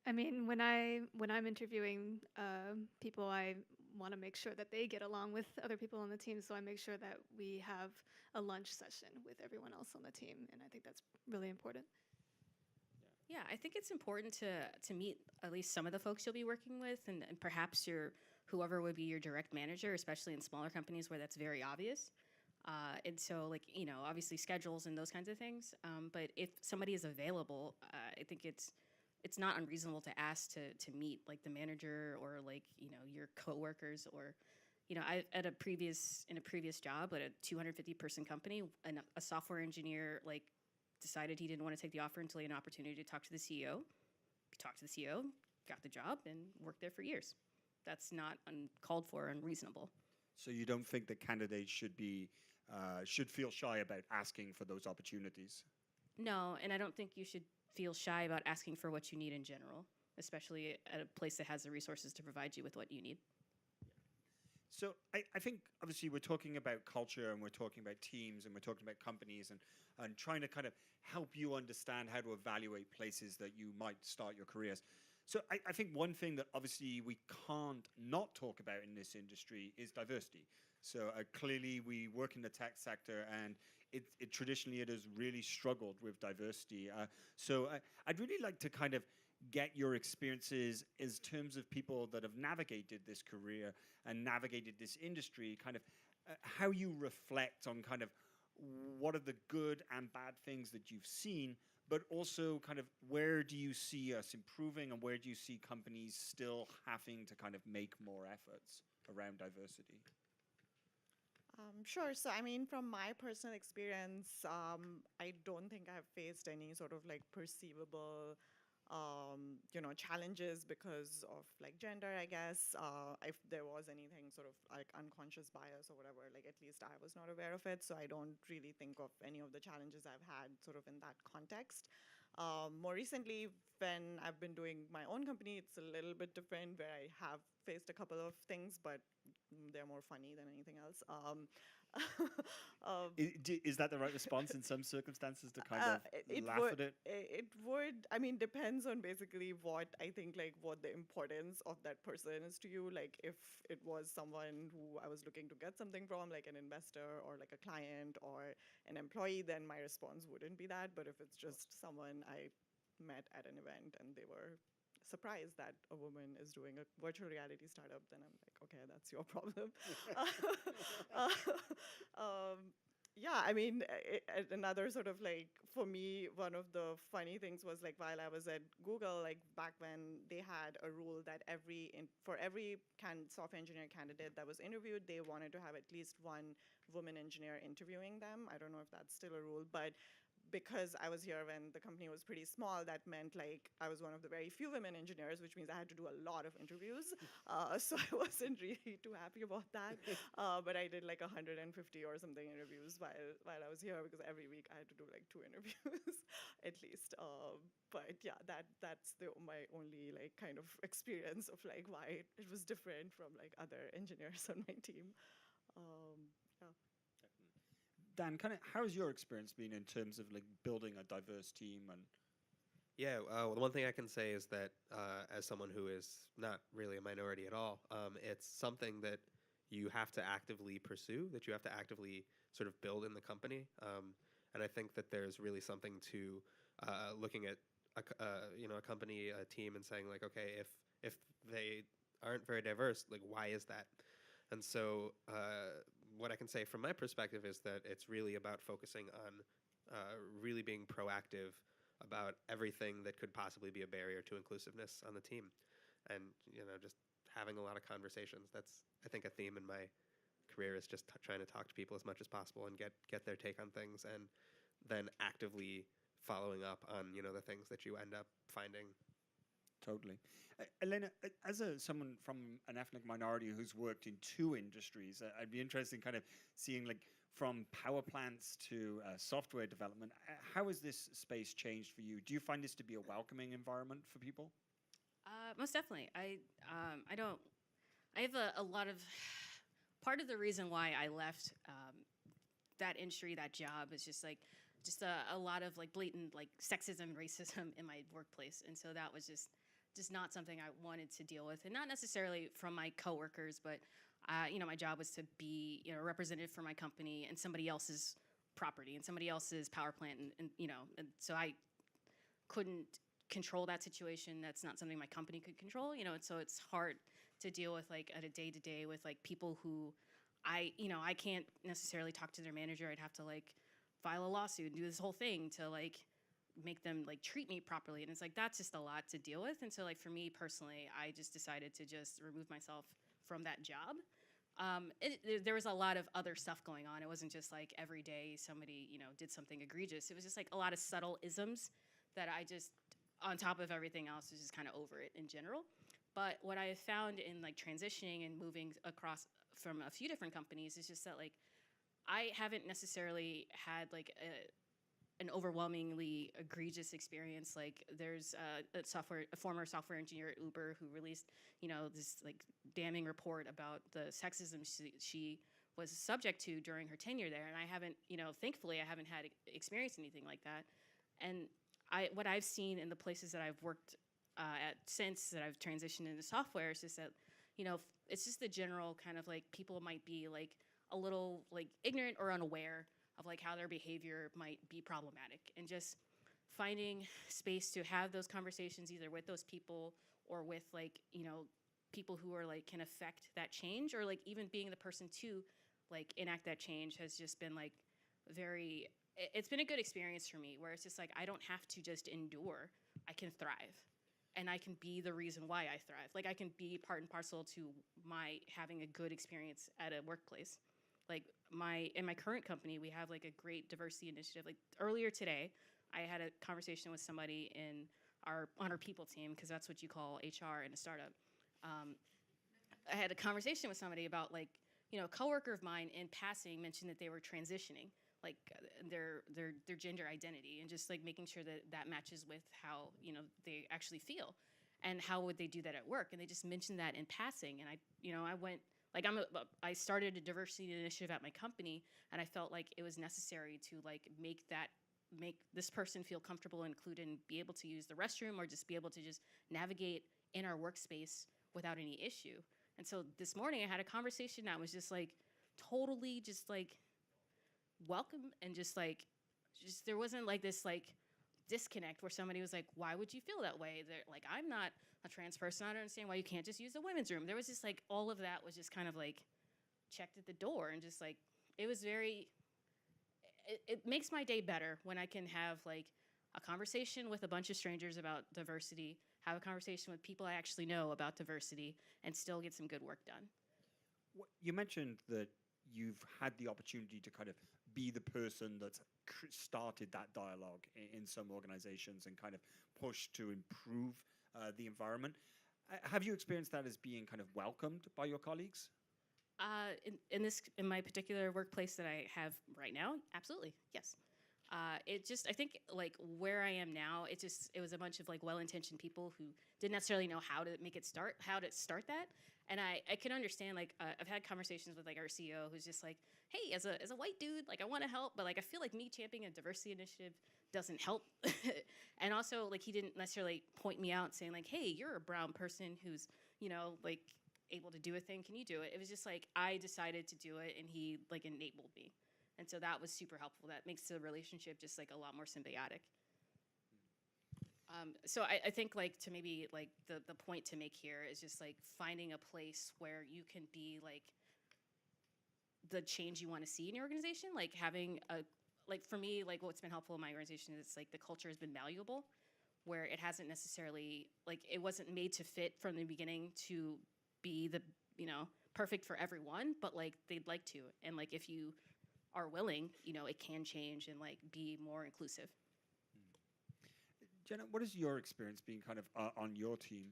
I mean, when I'm interviewing people, I want to make sure that they get along with other people on the team. So I make sure that we have a lunch session with everyone else on the team, and I think that's really important. yeah, I think it's important to meet at least some of the folks you'll be working with, and perhaps whoever would be your direct manager, especially in smaller companies where that's very obvious. And so, like, obviously schedules and those kinds of things. But if somebody is available, I think it's not unreasonable to ask to meet like the manager or like your coworkers or in a previous job at a 250-person company, and a software engineer like decided he didn't want to take the offer until he had an opportunity to talk to the CEO. He talked to the CEO, got the job, and worked there for years. That's not uncalled for or unreasonable. So you don't think that candidates should feel shy about asking for those opportunities? No, and I don't think you should feel shy about asking for what you need in general, especially at a place that has the resources to provide you with what you need. So I think obviously we're talking about culture and we're talking about teams and we're talking about companies and trying to kind of help you understand how to evaluate places that you might start your careers. So I think one thing that obviously we can't not talk about in this industry is diversity. So clearly we work in the tech sector, and it traditionally has really struggled with diversity. So I'd really like to kind of get your experiences in terms of people that have navigated this career and navigated this industry, kind of how you reflect on kind of what are the good and bad things that you've seen, but also kind of where do you see us improving and where do you see companies still having to kind of make more efforts around diversity? Sure. So, I mean, from my personal experience, I don't think I've faced any sort of like perceivable challenges because of like gender, I guess. If there was anything sort of like unconscious bias or whatever, like at least I was not aware of it. So I don't really think of any of the challenges I've had sort of in that context. More recently, when I've been doing my own company, it's a little bit different where I have faced a couple of things, but they're more funny than anything else. Is that the right response in some circumstances to kind of laugh at it? It would, I mean, depends on basically what I think, like what the importance of that person is to you. Like if it was someone who I was looking to get something from, like an investor or like a client or an employee, then my response wouldn't be that. But if it's just someone I met at an event and they were surprised that a woman is doing a virtual reality startup, then I'm like, okay, that's your problem. Yeah, I mean, another sort of like, for me, one of the funny things was like while I was at Google, like back when they had a rule that for every software engineer candidate that was interviewed, they wanted to have at least one woman engineer interviewing them. I don't know if that's still a rule, but because I was here when the company was pretty small, that meant like I was one of the very few women engineers, which means I had to do a lot of interviews. So I wasn't really too happy about that. But I did like 150 or something interviews while I was here, because every week I had to do like 2 interviews at least. But yeah, that's my only like kind of experience of like why it was different from like other engineers on my team. Yeah. Dan, kind of how's your experience been in terms of like building a diverse team? And Well, the one thing I can say is that as someone who is not really a minority at all, it's something that you have to actively pursue, that you have to actively sort of build in the company. And I think that there's really something to looking at a company, a team, and saying like, okay, if they aren't very diverse, like why is that? And so what I can say from my perspective is that it's really about focusing on really being proactive about everything that could possibly be a barrier to inclusiveness on the team, and just having a lot of conversations. That's, I think, a theme in my career, is just trying to talk to people as much as possible and get their take on things, and then actively following up on the things that you end up finding. Totally. Elena, as someone from an ethnic minority who's worked in 2 industries, I'd be interested in kind of seeing, like, from power plants to software development, how has this space changed for you? Do you find this to be a welcoming environment for people? Most definitely. I have a lot of, part of the reason why I left that industry, that job, is just a lot of like blatant like sexism, racism in my workplace. And so that was just not something I wanted to deal with, and not necessarily from my coworkers, but my job was to be a representative for my company and somebody else's property and somebody else's power plant, and so I couldn't control that situation. That's not something my company could control, and so it's hard to deal with like at a day-to-day with like people who I can't necessarily talk to their manager. I'd have to like file a lawsuit and do this whole thing to like make them like treat me properly, and it's like that's just a lot to deal with. And so like for me personally, I just decided to just remove myself from that job. There was a lot of other stuff going on. It wasn't just like every day somebody did something egregious. It was just like a lot of subtle isms that I just, on top of everything else, was just kind of over it in general. But what I have found in like transitioning and moving across from a few different companies is just that like I haven't necessarily had like an overwhelmingly egregious experience. Like there's a former software engineer at Uber who released, this like damning report about the sexism she was subject to during her tenure there. And I haven't, thankfully I haven't had experienced anything like that. And what I've seen in the places that I've worked at since that I've transitioned into software is just that, it's just the general kind of like people might be like a little like ignorant or unaware of like how their behavior might be problematic, and just finding space to have those conversations either with those people or with like, people who are like can affect that change, or like even being the person to like enact that change has just been like it's been a good experience for me, where it's just like I don't have to just endure. I can thrive, and I can be the reason why I thrive. Like I can be part and parcel to my having a good experience at a workplace. Like in my current company, we have like a great diversity initiative. Like earlier today, I had a conversation with somebody on our people team, because that's what you call HR in a startup. I had a conversation with somebody about like, a coworker of mine in passing mentioned that they were transitioning, like their gender identity, and just like making sure that that matches with how they actually feel, and how would they do that at work. And they just mentioned that in passing, and I went. Like I started a diversity initiative at my company, and I felt like it was necessary to like make this person feel comfortable and included, and be able to use the restroom, or just be able to just navigate in our workspace without any issue. And so this morning I had a conversation that was just like totally just like welcome, and just there wasn't like this like disconnect where somebody was like, why would you feel that way? They're like, I'm not a trans person. I don't understand why you can't just use the women's room. There was just like all of that was just kind of like checked at the door, and just like it was it makes my day better when I can have like a conversation with a bunch of strangers about diversity, have a conversation with people I actually know about diversity, and still get some good work done. You mentioned that you've had the opportunity to kind of be the person that's started that dialogue in some organizations and kind of pushed to improve the environment. Have you experienced that as being kind of welcomed by your colleagues? In my particular workplace that I have right now, absolutely, yes. It just, I think, like where I am now, it was a bunch of like well-intentioned people who didn't necessarily know how to start that. And I can understand, like, I've had conversations with like our CEO who's just like, hey, as a white dude, like I want to help, but like I feel like me championing a diversity initiative doesn't help. And also, like, he didn't necessarily point me out saying like, hey, you're a brown person who's, like able to do a thing. Can you do it? It was just like I decided to do it, and he like enabled me. And so that was super helpful. That makes the relationship just like a lot more symbiotic. So I think like to maybe like the point to make here is just like finding a place where you can be like the change you want to see in your organization. Like having like for me, like what's been helpful in my organization is like the culture has been malleable, where it hasn't necessarily, like it wasn't made to fit from the beginning to be the, perfect for everyone, but like they'd like to. And like if you are willing, it can change and like be more inclusive. Jenna, what has your experience been kind of on your team?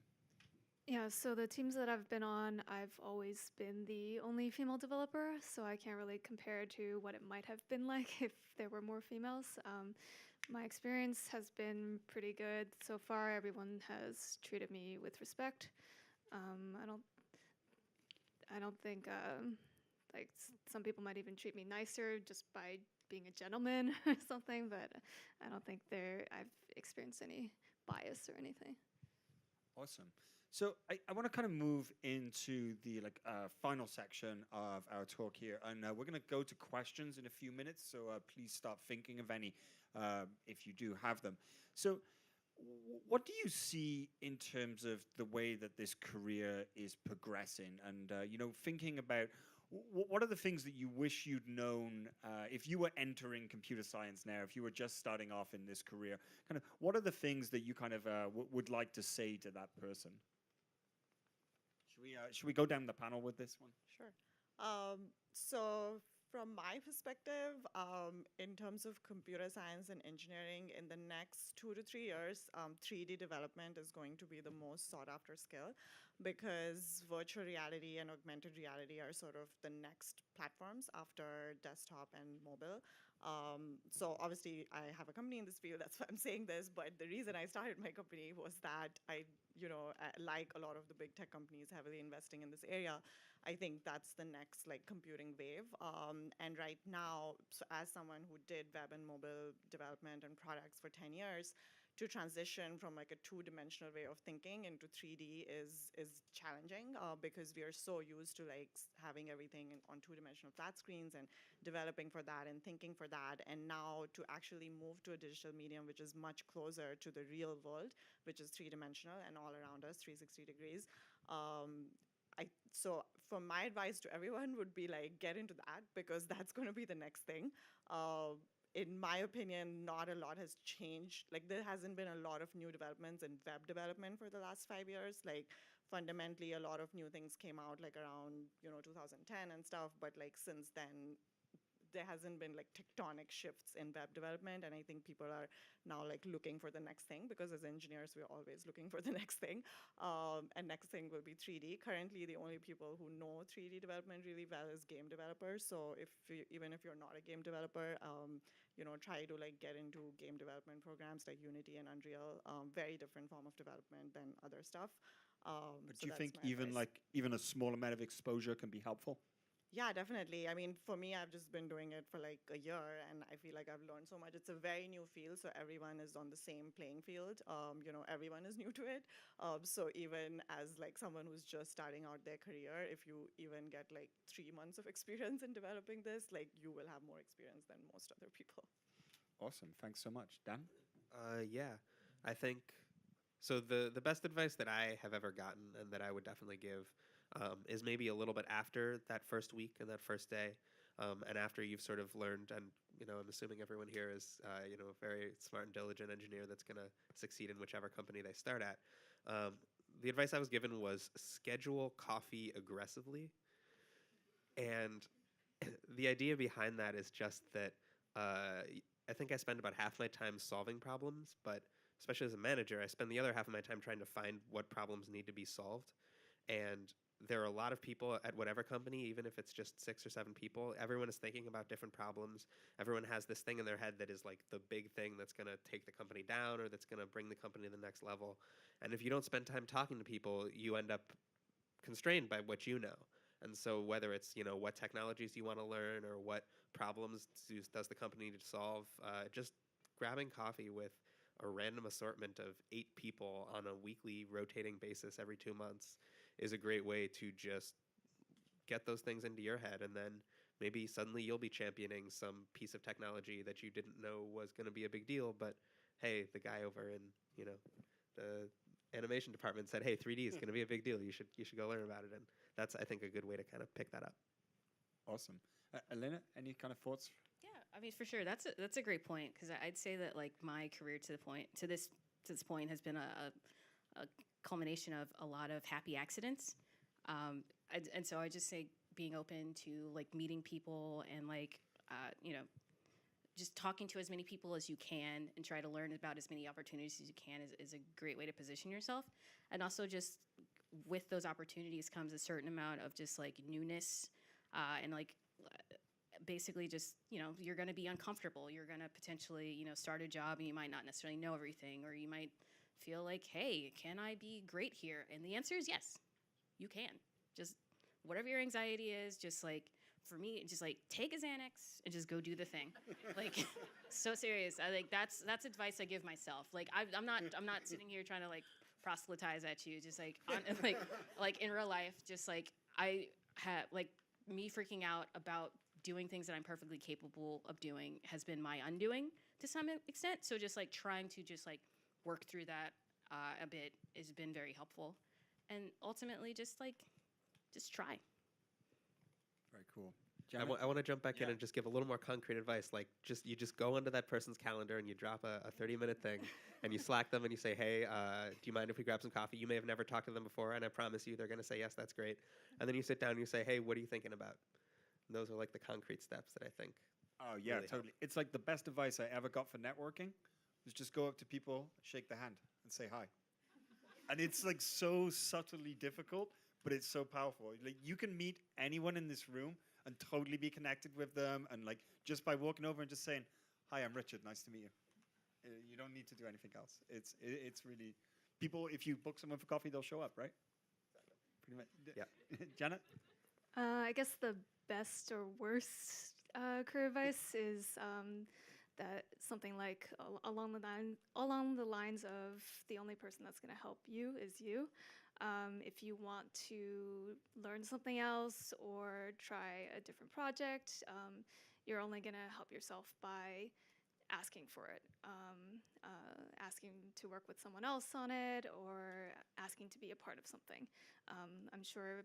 Yeah, so the teams that I've been on, I've always been the only female developer, so I can't really compare to what it might have been like if there were more females. My experience has been pretty good so far. Everyone has treated me with respect. I don't think like some people might even treat me nicer just by being a gentleman or something, but I don't think I've experienced any bias or anything. Awesome. So I want to kind of move into the final section of our talk here, and we're going to go to questions in a few minutes. So please start thinking of any if you do have them. So what do you see in terms of the way that this career is progressing, and thinking about what are the things that you wish you'd known if you were entering computer science now, if you were just starting off in this career? Kind of, what are the things that you kind of would like to say to that person? Should we go down the panel with this one? Sure. So from my perspective, in terms of computer science and engineering, in the next 2 to 3 years, 3D development is going to be the most sought after skill, because virtual reality and augmented reality are sort of the next platforms after desktop and mobile. So obviously I have a company in this field, that's why I'm saying this, but the reason I started my company was that I like a lot of the big tech companies heavily investing in this area. I think that's the next computing wave. And right now, so as someone who did web and mobile development and products for 10 years, to transition from a two-dimensional way of thinking into 3D is challenging because we are so used to having everything on two-dimensional flat screens and developing for that and thinking for that. And now to actually move to a digital medium which is much closer to the real world, which is three-dimensional and all around us, 360 degrees. So for my advice to everyone would be get into that, because that's going to be the next thing. In my opinion, not a lot has changed. There hasn't been a lot of new developments in web development for the last 5 years. Fundamentally, a lot of new things came out around 2010 and stuff. But since then, there hasn't been tectonic shifts in web development, and I think people are now looking for the next thing, because as engineers we're always looking for the next thing, and next thing will be 3D. Currently, the only people who know 3D development really well is game developers. So even if you're not a game developer, try to get into game development programs like Unity and Unreal. Very different form of development than other stuff. But do you think even a small amount of exposure can be helpful? Yeah, definitely. I mean, for me, I've just been doing it for a year, and I feel like I've learned so much. It's a very new field, so everyone is on the same playing field. Everyone is new to it. So even as someone who's just starting out their career, if you even get 3 months of experience in developing this, you will have more experience than most other people. Awesome. Thanks so much. Dan? Yeah, I think, so the best advice that I have ever gotten and that I would definitely give is maybe a little bit after that first week and that first day, and after you've sort of learned, and I'm assuming everyone here is a very smart and diligent engineer that's going to succeed in whichever company they start at. The advice I was given was schedule coffee aggressively, and the idea behind that is just that I think I spend about half my time solving problems, but especially as a manager, I spend the other half of my time trying to find what problems need to be solved. And there are a lot of people at whatever company, even if it's just 6 or 7 people. Everyone is thinking about different problems. Everyone has this thing in their head that is like the big thing that's going to take the company down or that's going to bring the company to the next level. And if you don't spend time talking to people, you end up constrained by what you know. And so whether it's, what technologies you want to learn or what problems does the company need to solve, just grabbing coffee with a random assortment of 8 people on a weekly rotating basis every 2 months is a great way to just get those things into your head. And then maybe suddenly you'll be championing some piece of technology that you didn't know was going to be a big deal. But hey, the guy over in, the animation department said, hey, 3D is going to be a big deal. You should go learn about it. And that's, I think, a good way to kind of pick that up. Awesome. Elena, any kind of thoughts? Yeah, I mean, for sure, that's a great point, because I'd say that like my career to this point has been a culmination of a lot of happy accidents, and so I just say being open to like meeting people and like just talking to as many people as you can and try to learn about as many opportunities as you can is a great way to position yourself. And also just with those opportunities comes a certain amount of just like newness, and like basically just, you're going to be uncomfortable. You're going to potentially, start a job and you might not necessarily know everything, or you might feel like, hey, can I be great here? And the answer is yes, you can. Just whatever your anxiety is, just like, for me, just like take a Xanax and just go do the thing. Like, so serious. I like that's advice I give myself. Like, I'm not sitting here trying to like proselytize at you. Just like like in real life, just like I have like me freaking out about doing things that I'm perfectly capable of doing has been my undoing to some extent. So just like trying to just like work through that a bit has been very helpful, and ultimately just try. Very cool. I want to jump back in and just give a little more concrete advice. Like, you just go onto that person's calendar and you drop a 30-minute thing, and you Slack them and you say, hey, do you mind if we grab some coffee? You may have never talked to them before, and I promise you they're going to say, yes, that's great. And then you sit down and you say, hey, what are you thinking about? And those are like the concrete steps that I think. Oh, yeah, really totally. It's like the best advice I ever got for networking was just go up to people, shake their hand, and say hi. And it's like so subtly difficult, but it's so powerful. Like, you can meet anyone in this room and totally be connected with them, and like just by walking over and just saying, hi, I'm Richard, nice to meet you. You don't need to do anything else. It's really, people, if you book someone for coffee, they'll show up, right? Pretty much. Yeah. Janet? I guess the best or worst career advice is that something like along the lines of the only person that's going to help you is you. If you want to learn something else or try a different project, you're only going to help yourself by asking for it, asking to work with someone else on it, or asking to be a part of something. I'm sure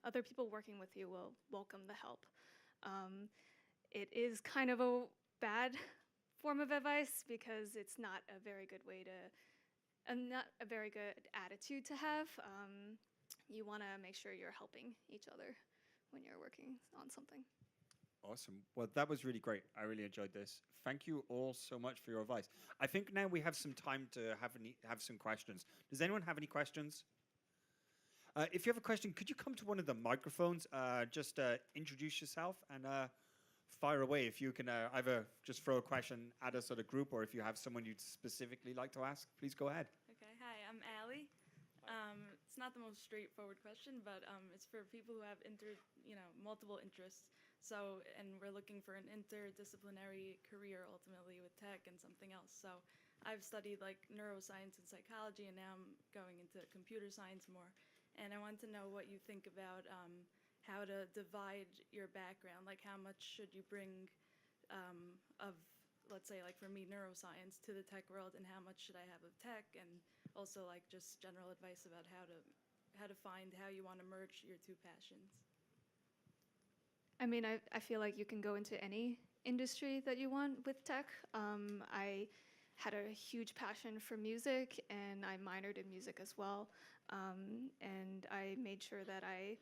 other people working with you will welcome the help. It is kind of a bad form of advice because it's not a very good way to not a very good attitude to have. You want to make sure you're helping each other when you're working on something. Awesome. Well, that was really great. I really enjoyed this. Thank you all so much for your advice. I think now we have some time to have some questions. Does anyone have any questions? If you have a question, could you come to one of the microphones? Just introduce yourself and fire away. If you can either just throw a question at us at a group, or if you have someone you'd specifically like to ask, please go ahead. Okay, hi, I'm Allie. It's not the most straightforward question, but it's for people who have multiple interests. So, and we're looking for an interdisciplinary career ultimately with tech and something else. So, I've studied like neuroscience and psychology, and now I'm going into computer science more. And I want to know what you think about how to divide your background. Like, how much should you bring of, let's say, like for me, neuroscience to the tech world, and how much should I have of tech, and also like just general advice about how to find how you want to merge your two passions. I mean, I feel like you can go into any industry that you want with tech. I had a huge passion for music, and I minored in music as well. And I made sure that I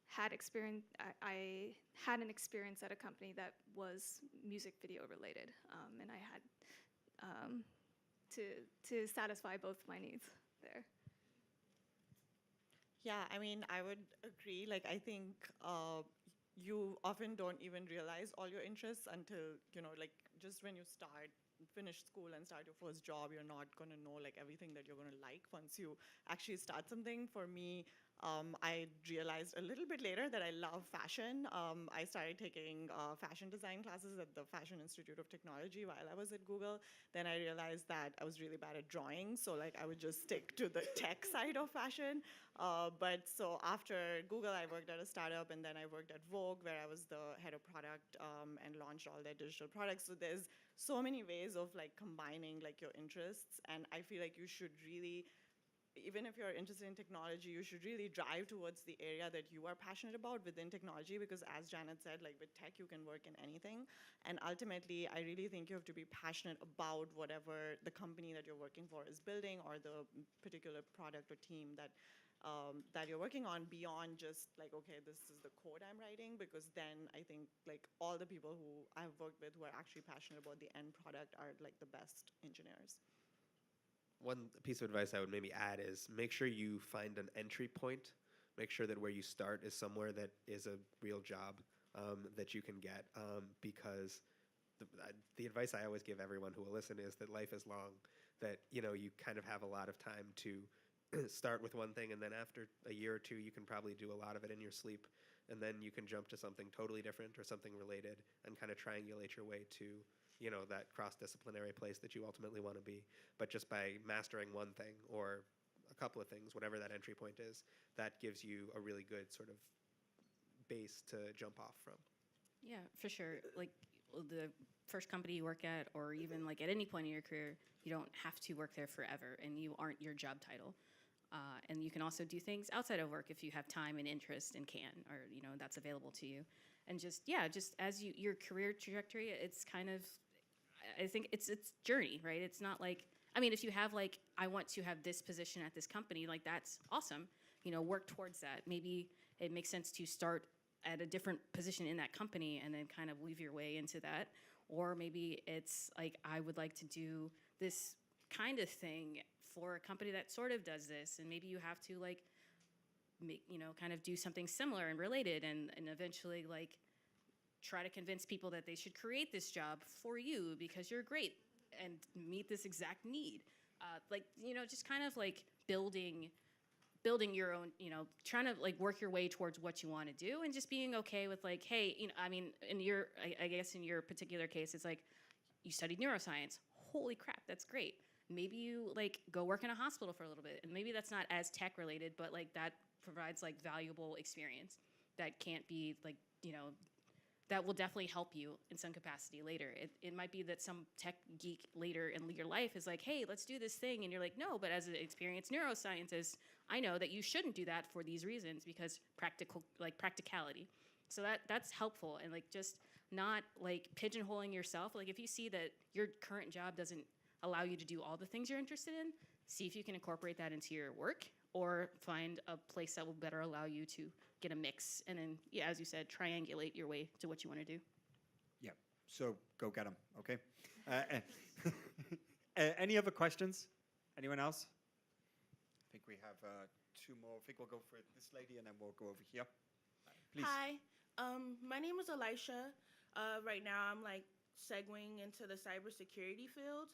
had an experience at a company that was music video related, and I had to satisfy both my needs there. Yeah, I mean, I would agree. Like, I think you often don't even realize all your interests until, like, just when you finish school and start your first job, you're not going to know, like, everything that you're going to like once you actually start something. For me, I realized a little bit later that I love fashion. I started taking fashion design classes at the Fashion Institute of Technology while I was at Google. Then I realized that I was really bad at drawing, so like I would just stick to the tech side of fashion. But so after Google, I worked at a startup, and then I worked at Vogue, where I was the head of product and launched all their digital products. So there's so many ways of like combining like your interests, and I feel like you should really, even if you're interested in technology, you should really drive towards the area that you are passionate about within technology, because as Janet said, like with tech, you can work in anything. And ultimately, I really think you have to be passionate about whatever the company that you're working for is building, or the particular product or team that you're working on, beyond just like, okay, this is the code I'm writing, because then I think like all the people who I've worked with who are actually passionate about the end product are like the best engineers. One piece of advice I would maybe add is make sure you find an entry point. Make sure that where you start is somewhere that is a real job that you can get. Because the advice I always give everyone who will listen is that life is long. That you kind of have a lot of time to start with one thing, and then after a year or two, you can probably do a lot of it in your sleep, and then you can jump to something totally different or something related, and kind of triangulate your way to that cross-disciplinary place that you ultimately want to be. But just by mastering one thing or a couple of things, whatever that entry point is, that gives you a really good sort of base to jump off from. Yeah, for sure. Like the first company you work at, or even like at any point in your career, you don't have to work there forever, and you aren't your job title. And you can also do things outside of work if you have time and interest and can, or that's available to you. And just as your career trajectory, it's kind of, I think it's journey, right? It's not like, I mean, if you have like, I want to have this position at this company, like that's awesome. Work towards that. Maybe it makes sense to start at a different position in that company and then kind of weave your way into that. Or maybe it's like, I would like to do this kind of thing for a company that sort of does this, and maybe you have to like make, kind of do something similar and related, and eventually like try to convince people that they should create this job for you because you're great and meet this exact need. Just kind of like building your own, trying to like work your way towards what you want to do, and just being okay with like, hey, I mean, I guess in your particular case, it's like you studied neuroscience. Holy crap, that's great. Maybe you like go work in a hospital for a little bit, and maybe that's not as tech related, but like that provides like valuable experience that can't be like, that will definitely help you in some capacity later. It might be that some tech geek later in your life is like, hey, let's do this thing. And you're like, no, but as an experienced neuroscientist, I know that you shouldn't do that for these reasons, because practicality. So that's helpful, and like just not like pigeonholing yourself. Like if you see that your current job doesn't allow you to do all the things you're interested in, see if you can incorporate that into your work, or find a place that will better allow you to get a mix, and then, yeah, as you said, triangulate your way to what you want to do. Yeah, so go get them, okay? Any other questions? Anyone else? I think we have two more. I think we'll go for this lady, and then we'll go over here. Please. Hi, my name is Elisha. Right now, I'm like segueing into the cybersecurity field,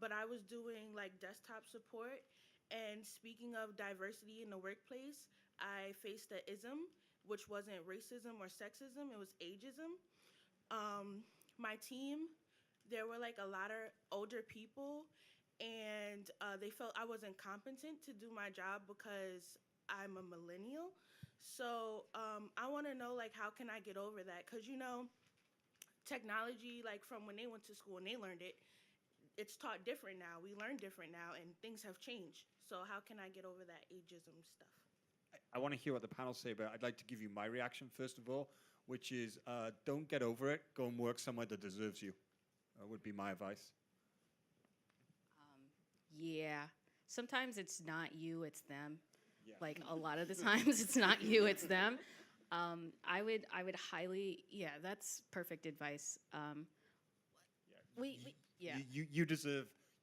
but I was doing like desktop support. And speaking of diversity in the workplace, I faced the ism, which wasn't racism or sexism, it was ageism. My team, there were like a lot of older people, and they felt I wasn't competent to do my job because I'm a millennial. So I want to know, like, how can I get over that? Because, technology, like from when they went to school and they learned it, it's taught different now. We learn different now, and things have changed. So how can I get over that ageism stuff? I want to hear what the panel say, but I'd like to give you my reaction first of all, which is don't get over it. Go and work somewhere that deserves you. Would be my advice. Yeah. Sometimes it's not you, it's them. Yeah. Like a lot of the times it's not you, it's them. I would highly, that's perfect advice. You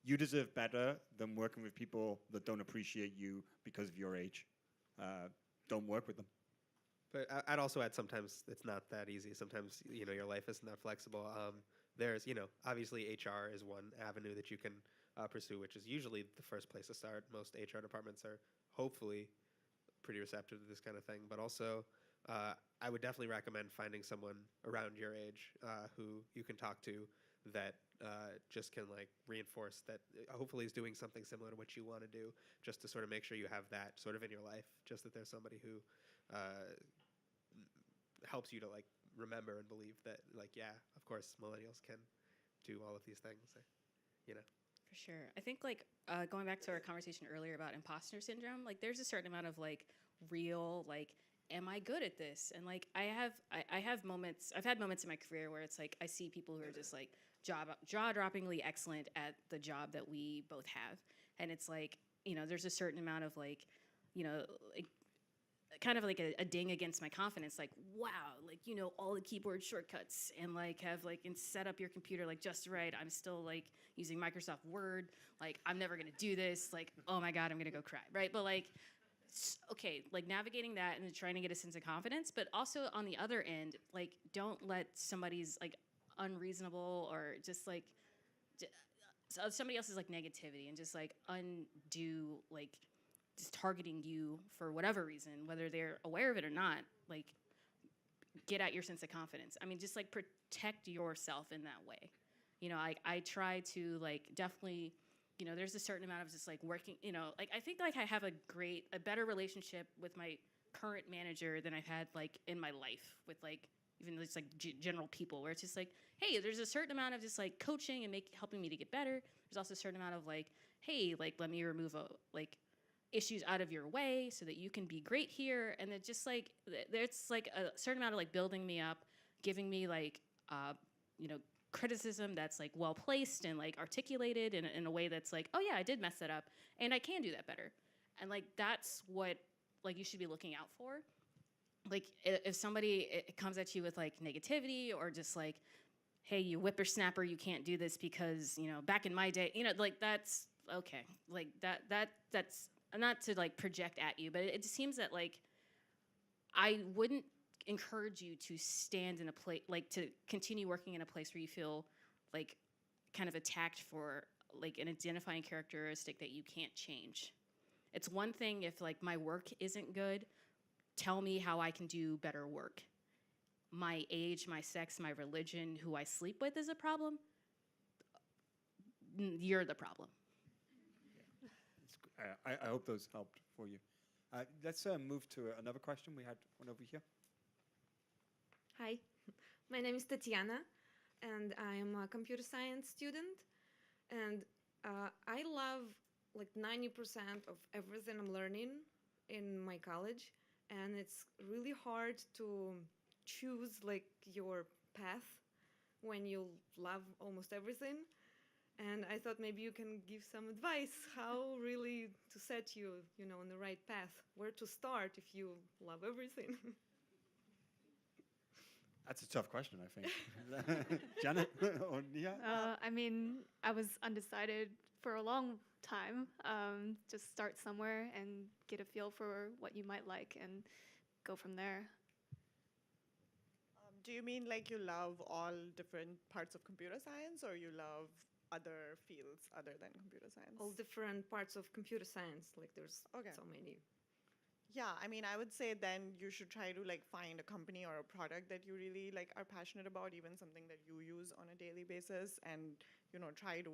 You deserve better than working with people that don't appreciate you because of your age. don't work with them. But I'd also add sometimes it's not that easy. Sometimes, your life isn't that flexible. There's, obviously HR is one avenue that you can pursue, which is usually the first place to start. Most HR departments are hopefully pretty receptive to this kind of thing. But also, I would definitely recommend finding someone around your age who you can talk to that just can reinforce that hopefully is doing something similar to what you want to do, just to sort of make sure you have that sort of in your life, just that there's somebody who helps you to remember and believe that yeah, of course millennials can do all of these things, For sure. I think going back to our conversation earlier about imposter syndrome, there's a certain amount of real am I good at this? And I have moments, I've had moments in my career where it's I see people who are just jaw-droppingly excellent at the job that we both have. And it's there's a certain amount of kind of a ding against my confidence, wow, all the keyboard shortcuts and have and set up your computer just right. I'm still using Microsoft Word. I'm never gonna do this. Oh my God, I'm gonna go cry, right? But okay, navigating that and trying to get a sense of confidence, but also on the other end, don't let somebody's unreasonable or just somebody else's negativity and just undo just targeting you for whatever reason, whether they're aware of it or not, get at your sense of confidence. I mean, just protect yourself in that way. I try to definitely, there's a certain amount of just working, I think I have a better relationship with my current manager than I've had in my life with even just general people, where it's just hey, there's a certain amount of just coaching and helping me to get better. There's also a certain amount of hey, let me remove issues out of your way so that you can be great here. And it just there's a certain amount of building me up, giving me criticism that's well placed and articulated in a way that's oh yeah, I did mess that up and I can do that better. And that's what you should be looking out for. If somebody comes at you with negativity or just hey, you whippersnapper, you can't do this because back in my day, that's okay. That's not to project at you, but it seems that I wouldn't encourage you to stand in a place to continue working in a place where you feel kind of attacked for an identifying characteristic that you can't change. It's one thing if my work isn't good, tell me how I can do better work. My age, my sex, my religion, who I sleep with is a problem. You're the problem. I hope those helped for you. Let's move to another question. We had one over here. Hi, my name is Tatiana, and I'm a computer science student. And I love 90% of everything I'm learning in my college, and it's really hard to choose your path when you love almost everything. And I thought maybe you can give some advice how really to set you, on the right path, where to start if you love everything. That's a tough question, I think. Janet or Nia? I mean, I was undecided for a long time. Just start somewhere and get a feel for what you might like and go from there. Do you mean you love all different parts of computer science, or you love other fields other than computer science? All different parts of computer science. There's Okay. so many. Yeah, I mean, I would say then you should try to find a company or a product that you really are passionate about, even something that you use on a daily basis, and try to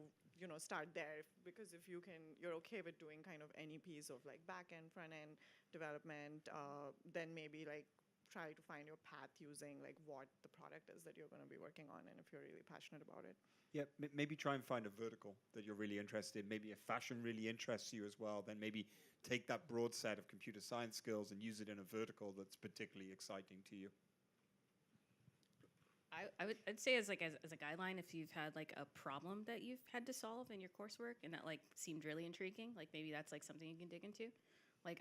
start there. Because if you're okay with doing kind of any piece of back end, front end development, then maybe try to find your path using what the product is that you're going to be working on, and if you're really passionate about it. Yeah, maybe try and find a vertical that you're really interested in. Maybe if fashion really interests you as well, then maybe take that broad set of computer science skills and use it in a vertical that's particularly exciting to you. I'd say as a guideline, if you've had a problem that you've had to solve in your coursework and that seemed really intriguing, maybe that's something you can dig into.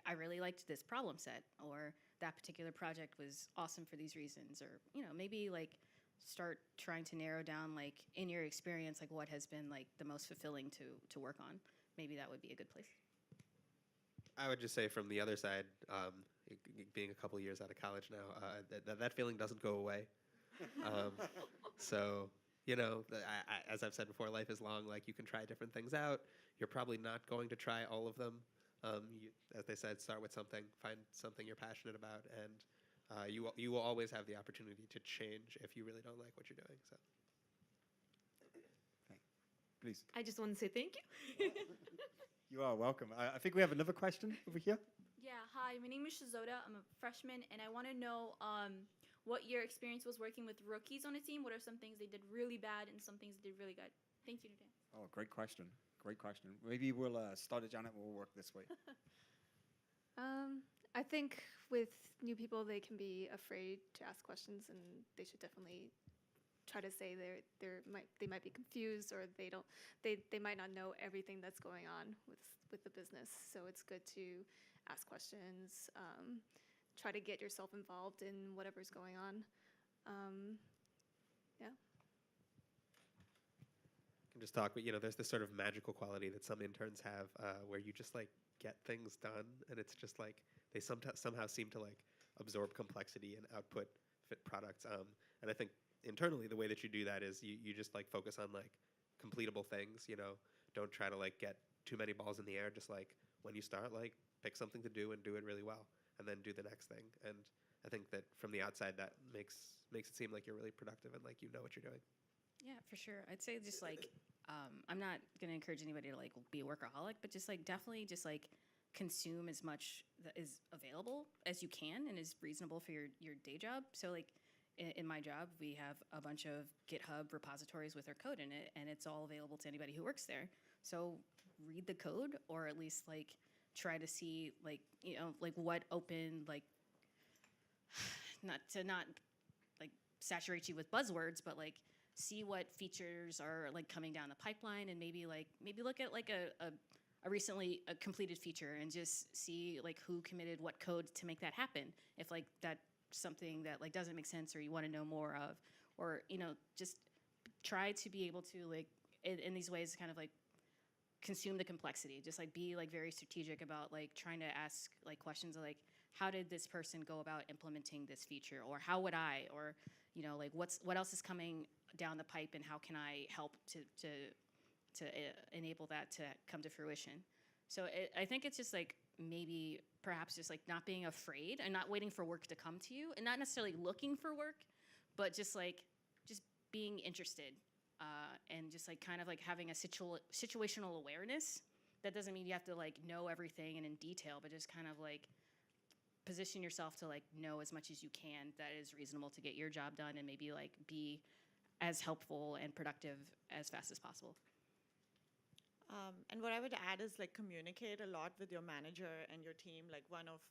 I really liked this problem set, or that particular project was awesome for these reasons, or maybe start trying to narrow down in your experience what has been the most fulfilling to work on. Maybe that would be a good place. I would just say from the other side, being a couple years out of college now, that feeling doesn't go away. So, as I've said before, life is long. Like, you can try different things out. You're probably not going to try all of them. As they said, start with something, find something you're passionate about, and you will always have the opportunity to change if you really don't like what you're doing. So, Please. I just want to say thank you. You are welcome. I think we have another question over here. Yeah, hi, my name is Shizoda. I'm a freshman, and I want to know what your experience was working with rookies on a team. What are some things they did really bad and some things they did really good? Thank you, Nadine. Oh, great question. Great question. Maybe we'll start at Janet. We'll work this way. I think with new people, they can be afraid to ask questions, and they should definitely try to say they might be confused, or they might not know everything that's going on with the business. So it's good to ask questions. Try to get yourself involved in whatever's going on. Yeah. I can just talk, but there's this sort of magical quality that some interns have, where you just like get things done, and it's just like they somehow seem to like absorb complexity and output fit products. And I think internally, the way that you do that is you just like focus on like completable things. Don't try to like get too many balls in the air. Just like when you start, like pick something to do and do it really well, and then do the next thing. And I think that from the outside, that makes it seem like you're really productive and like you know what you're doing. Yeah, for sure. I'd say just like, I'm not going to encourage anybody to like be a workaholic, but just like definitely just like consume as much that is available as you can and is reasonable for your day job. So like in my job, we have a bunch of GitHub repositories with our code in it, and it's all available to anybody who works there. So read the code, or at least like try to see like, like what open, like not like saturate you with buzzwords, but like see what features are like coming down the pipeline, and maybe look at like a recently completed feature and just see like who committed what code to make that happen. If like that's something that like doesn't make sense or you want to know more of, or just try to be able to like in these ways kind of like consume the complexity. Just like be like very strategic about like trying to ask like questions like, how did this person go about implementing this feature, or how would I, or like what else is coming down the pipe, and how can I help to enable that to come to fruition. So I think it's just like maybe perhaps just like not being afraid and not waiting for work to come to you, and not necessarily looking for work, but just being interested, and just like kind of like having a situational awareness. That doesn't mean you have to like know everything and in detail, but just kind of like position yourself to like know as much as you can that is reasonable to get your job done, and maybe like be as helpful and productive as fast as possible. And what I would add is like communicate a lot with your manager and your team. Like one of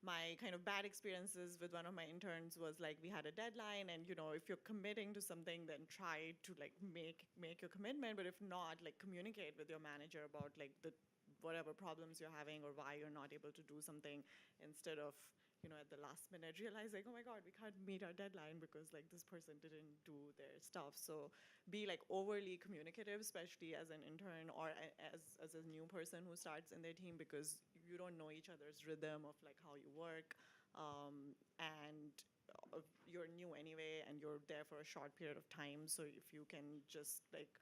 my kind of bad experiences with one of my interns was like we had a deadline, and if you're committing to something, then try to like make your commitment. But if not, like communicate with your manager about like the whatever problems you're having or why you're not able to do something, instead of at the last minute realizing, oh my God, we can't meet our deadline because like this person didn't do their stuff. So be like overly communicative, especially as an intern or as a new person who starts in their team, because you don't know each other's rhythm of like how you work, and you're new anyway, and you're there for a short period of time. So if you can just like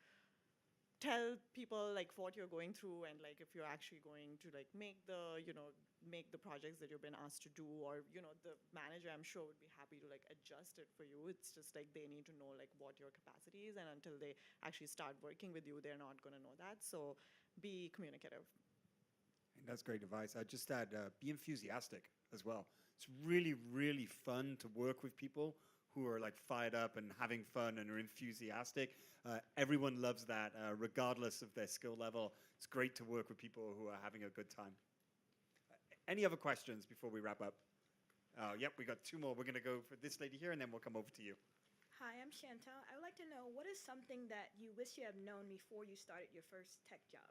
tell people like what you're going through, and like if you're actually going to like make the projects that you've been asked to do, or the manager I'm sure would be happy to like adjust it for you. It's just like they need to know like what your capacity is, and until they actually start working with you, they're not going to know that. So be communicative. That's great advice. I'd just add, be enthusiastic as well. It's really, really fun to work with people who are like fired up and having fun and are enthusiastic. Everyone loves that, regardless of their skill level. It's great to work with people who are having a good time. Any other questions before we wrap up? Yep, we got two more. We're going to go for this lady here, and then we'll come over to you. Hi, I'm Chantal. I would like to know, what is something that you wish you had known before you started your first tech job?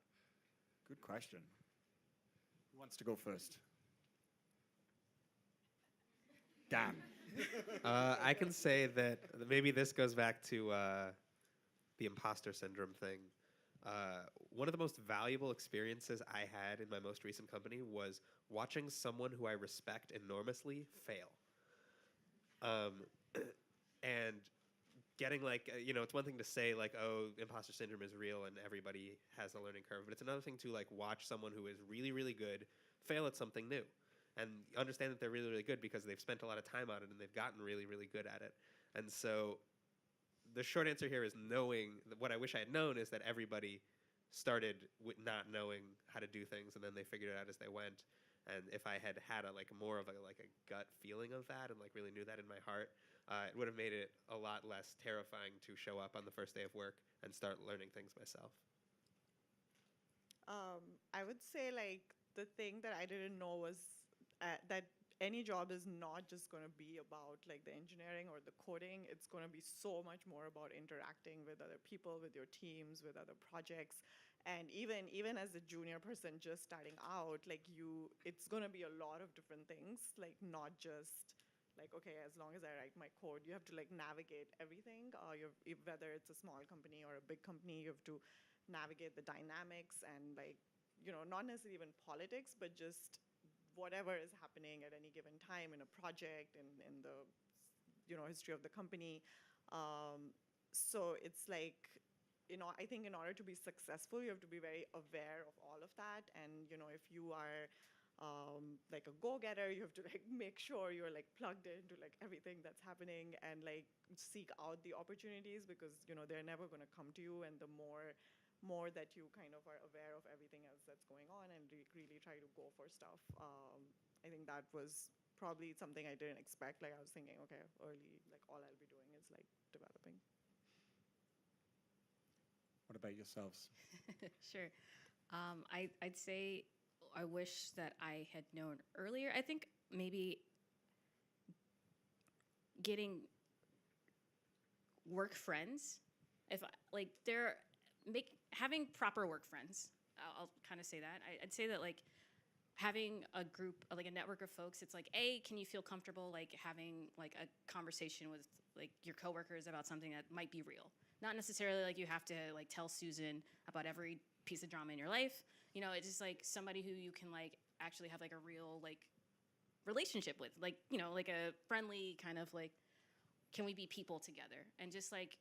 Good question. Who wants to go first? Dan. I can say that maybe this goes back to the imposter syndrome thing. One of the most valuable experiences I had in my most recent company was watching someone who I respect enormously fail. And getting like, it's one thing to say like, oh, imposter syndrome is real and everybody has a learning curve, but it's another thing to like watch someone who is really, really good fail at something new and understand that they're really, really good because they've spent a lot of time on it and they've gotten really, really good at it. And so the short answer here is knowing what I wish I had known is that everybody started with not knowing how to do things and then they figured it out as they went. And if I had had a like more of a like a gut feeling of that and like really knew that in my heart, it would have made it a lot less terrifying to show up on the first day of work and start learning things myself. I would say like the thing that I didn't know was that any job is not just going to be about like the engineering or the coding. It's going to be so much more about interacting with other people, with your teams, with other projects. And even as a junior person just starting out, like it's going to be a lot of different things, like not just like, okay, as long as I write my code, you have to like navigate everything. Whether it's a small company or a big company, you have to navigate the dynamics and like, not necessarily even politics, but just whatever is happening at any given time in a project and in the history of the company. So it's like, I think in order to be successful, you have to be very aware of all of that. And if you are like a go-getter, you have to like make sure you're like plugged into like everything that's happening and like seek out the opportunities because they're never going to come to you. And the more that you kind of are aware of everything else that's going on and really try to go for stuff. I think that was probably something I didn't expect. Like I was thinking, okay, early, like all I'll be doing is like developing. What about yourselves? Sure. I'd say I wish that I had known earlier. I think maybe getting work friends, having proper work friends. I'll kind of say that. I'd say that like having a group, like a network of folks, it's like, can you feel comfortable like having like a conversation with like your coworkers about something that might be real? Not necessarily like you have to like tell Susan about every piece of drama in your life. It's just like somebody who you can like actually have like a real like relationship with, like, like a friendly kind of like, can we be people together? And just like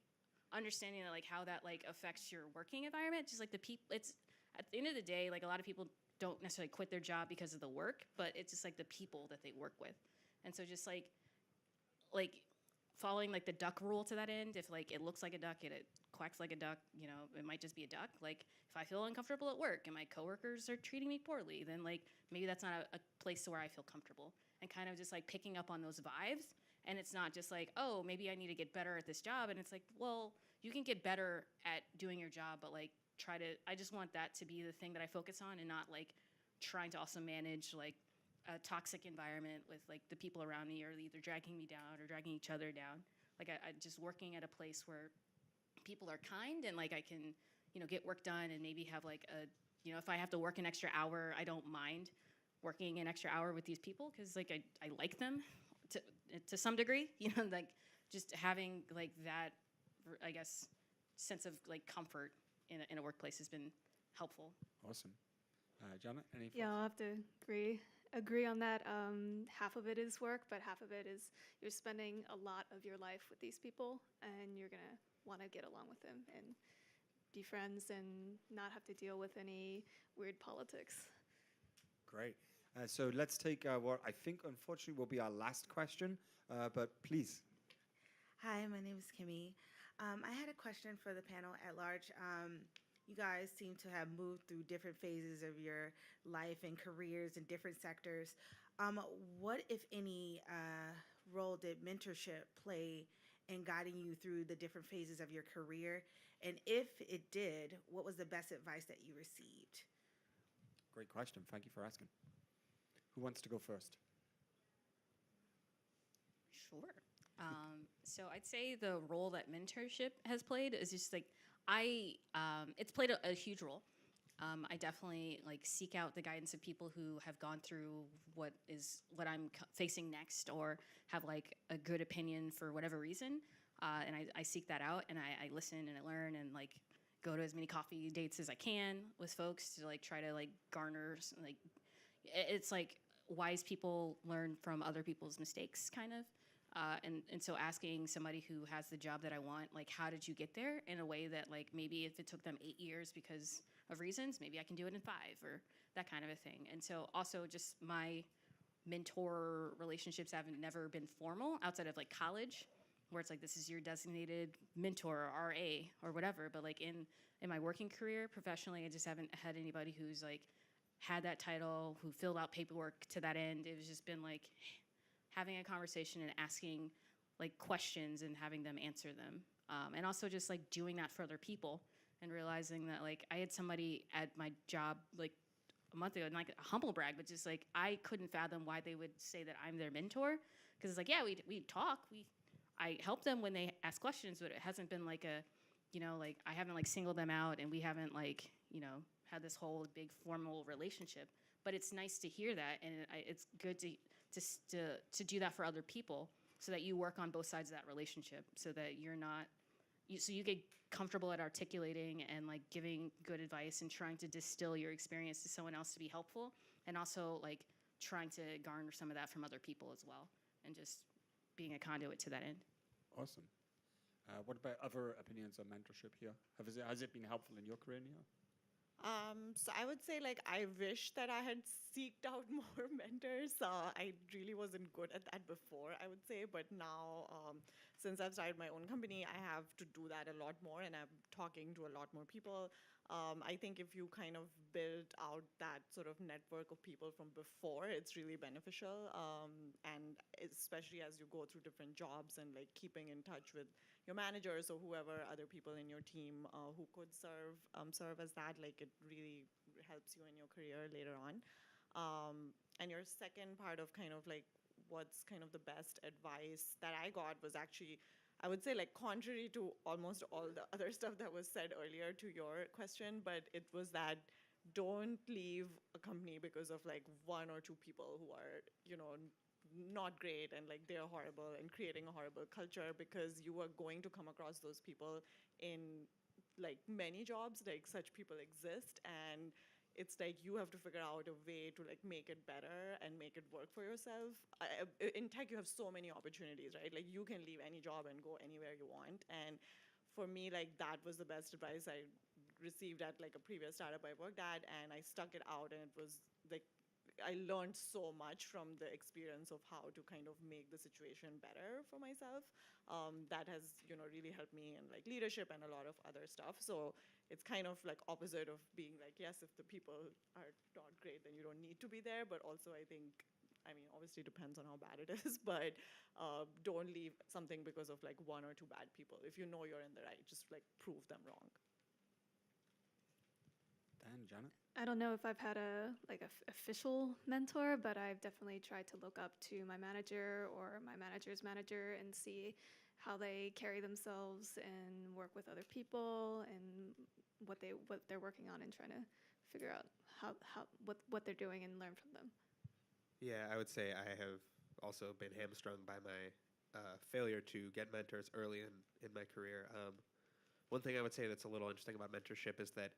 understanding that like how that like affects your working environment, just like the people. It's at the end of the day, like a lot of people don't necessarily quit their job because of the work, but it's just like the people that they work with. And so just like following like the duck rule to that end, if like it looks like a duck, it quacks like a duck, it might just be a duck. Like if I feel uncomfortable at work and my coworkers are treating me poorly, then like maybe that's not a place where I feel comfortable. And kind of just like picking up on those vibes. And it's not just like, oh, maybe I need to get better at this job. And it's like, well, you can get better at doing your job, but like I just want that to be the thing that I focus on and not like trying to also manage like a toxic environment with like the people around me are either dragging me down or dragging each other down. Like I just working at a place where people are kind and like I can, get work done and maybe have like if I have to work an extra hour, I don't mind working an extra hour with these people because like I like them to some degree, like just having like that, I guess, sense of like comfort in a workplace has been helpful. Awesome. Janet, any thoughts? Yeah, I'll have to agree on that. Half of it is work, but half of it is you're spending a lot of your life with these people, and you're gonna want to get along with them and be friends and not have to deal with any weird politics. Great. So let's take what I think, unfortunately, will be our last question, but please. Hi, my name is Kimmy. I had a question for the panel at large. You guys seem to have moved through different phases of your life and careers in different sectors. What, if any, role did mentorship play in guiding you through the different phases of your career? And if it did, what was the best advice that you received? Great question. Thank you for asking. Who wants to go first? Sure. So I'd say the role that mentorship has played is just like it's played a huge role. I definitely like seek out the guidance of people who have gone through what I'm facing next or have like a good opinion for whatever reason. And I seek that out and I listen and I learn and like go to as many coffee dates as I can with folks to like try to like garner like it's like wise people learn from other people's mistakes kind of. And so asking somebody who has the job that I want, like, how did you get there in a way that, like, maybe if it took them 8 years because of reasons, maybe I can do it in 5 or that kind of a thing. And so also just my mentor relationships haven't never been formal outside of, like, college, where it's like, this is your designated mentor or RA or whatever. But, like, in my working career, professionally, I just haven't had anybody who's, like, had that title, who filled out paperwork to that end. It was just been, like, having a conversation and asking like questions and having them answer them. And also just like doing that for other people and realizing that like I had somebody at my job like a month ago, and like a humble brag, but just like I couldn't fathom why they would say that I'm their mentor. Because it's like, yeah, we talk, I help them when they ask questions, but it hasn't been like a, you know, like I haven't like singled them out and we haven't like, you know, had this whole big formal relationship. But it's nice to hear that, and it's good to do that for other people so that you work on both sides of that relationship so that you're not, so you get comfortable at articulating and like giving good advice and trying to distill your experience to someone else to be helpful, and also like trying to garner some of that from other people as well, and just being a conduit to that end. Awesome. What about other opinions on mentorship here? Has it been helpful in your career, Nia? So I would say like I wish that I had seeked out more mentors. I really wasn't good at that before, I would say, but now since I've started my own company, I have to do that a lot more, and I'm talking to a lot more people. I think if you kind of build out that sort of network of people from before, it's really beneficial. And especially as you go through different jobs and like keeping in touch with your managers or whoever other people in your team who could serve as that, like it really helps you in your career later on. And your second part of kind of like what's kind of the best advice that I got was actually, I would say like contrary to almost all the other stuff that was said earlier to your question, but it was that don't leave a company because of like 1 or 2 people who are, you know, not great and like they're horrible and creating a horrible culture, because you are going to come across those people in like many jobs. Like such people exist, and it's like you have to figure out a way to like make it better and make it work for yourself. In tech, you have so many opportunities, right? Like you can leave any job and go anywhere you want. And for me, like that was the best advice I received at like a previous startup I worked at, and I stuck it out, and it was like I learned so much from the experience of how to kind of make the situation better for myself. That has, you know, really helped me in like leadership and a lot of other stuff. So it's kind of like opposite of being like, yes, if the people are not great, then you don't need to be there. But also I think, I mean, obviously it depends on how bad it is, but don't leave something because of like 1 or 2 bad people. If you know you're in the right, just like prove them wrong. Dan, Janet? I don't know if I've had a official mentor, but I've definitely tried to look up to my manager or my manager's manager and see how they carry themselves and work with other people and what they're working on, and trying to figure out what they're doing and learn from them. Yeah, I would say I have also been hamstrung by my failure to get mentors early in my career. One thing I would say that's a little interesting about mentorship is that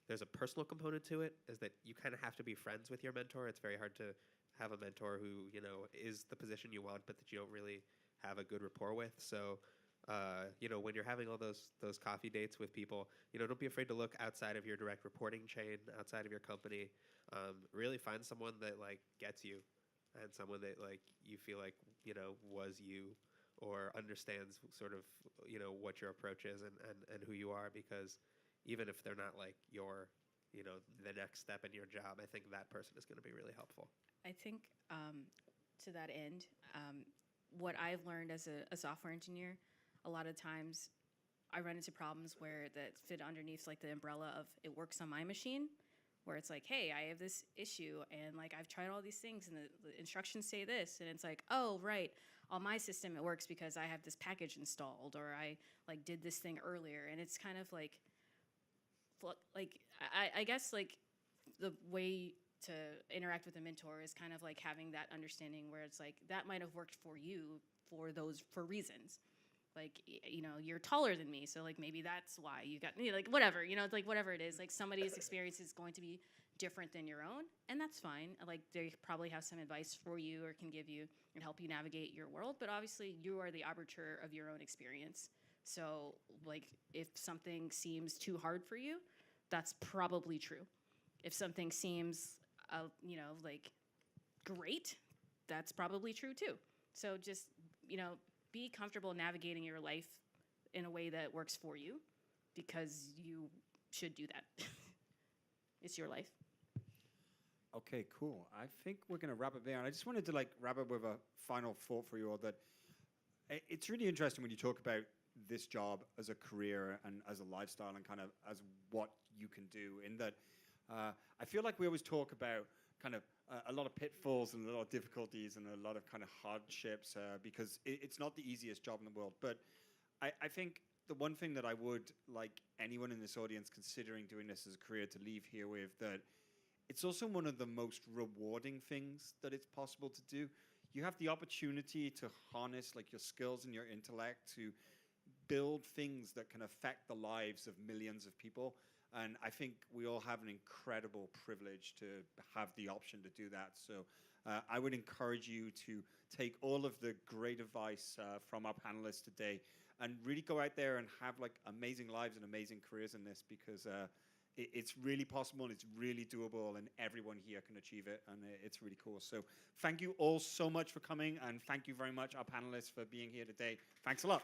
there's a personal component to it, is that you kind of have to be friends with your mentor. It's very hard to have a mentor who, you know, is the position you want, but that you don't really have a good rapport with. So, you know, when you're having all those coffee dates with people, you know, don't be afraid to look outside of your direct reporting chain, outside of your company. Really find someone that, like, gets you, and someone that, like, you feel like, you know, was you, or understands sort of, you know, what your approach is and who you are, because even if they're not like your, you know, the next step in your job, I think that person is going to be really helpful. I think to that end, what I've learned as a software engineer, a lot of times I run into problems where that fit underneath like the umbrella of it works on my machine, where it's like, hey, I have this issue and like I've tried all these things and the instructions say this, and it's like, oh, right, on my system it works because I have this package installed, or I like did this thing earlier. And it's kind of like I guess like the way to interact with a mentor is kind of like having that understanding where it's like that might have worked for you for reasons, like you're taller than me, so like maybe that's why you got me, like whatever, it's like whatever it is, like somebody's experience is going to be different than your own, and that's fine. Like they probably have some advice for you or can give you and help you navigate your world, but obviously you are the arbiter of your own experience. So like if something seems too hard for you, that's probably true. If something seems like great, that's probably true too. So just be comfortable navigating your life in a way that works for you, because you should do that. It's your life. Okay, cool. I think we're going to wrap it there. And I just wanted to wrap up with a final thought for you all, that it's really interesting when you talk about this job as a career and as a lifestyle and kind of as what you can do, in that I feel like we always talk about kind of a lot of pitfalls and a lot of difficulties and a lot of kind of hardships because it's not the easiest job in the world. But I think the one thing that I would like anyone in this audience considering doing this as a career to leave here with, that it's also one of the most rewarding things that it's possible to do. You have the opportunity to harness like your skills and your intellect to build things that can affect the lives of millions of people. And I think we all have an incredible privilege to have the option to do that. So I would encourage you to take all of the great advice from our panelists today and really go out there and have like amazing lives and amazing careers in this, because it's really possible and it's really doable, and everyone here can achieve it, and it's really cool. So thank you all so much for coming, and thank you very much, our panelists, for being here today. Thanks a lot.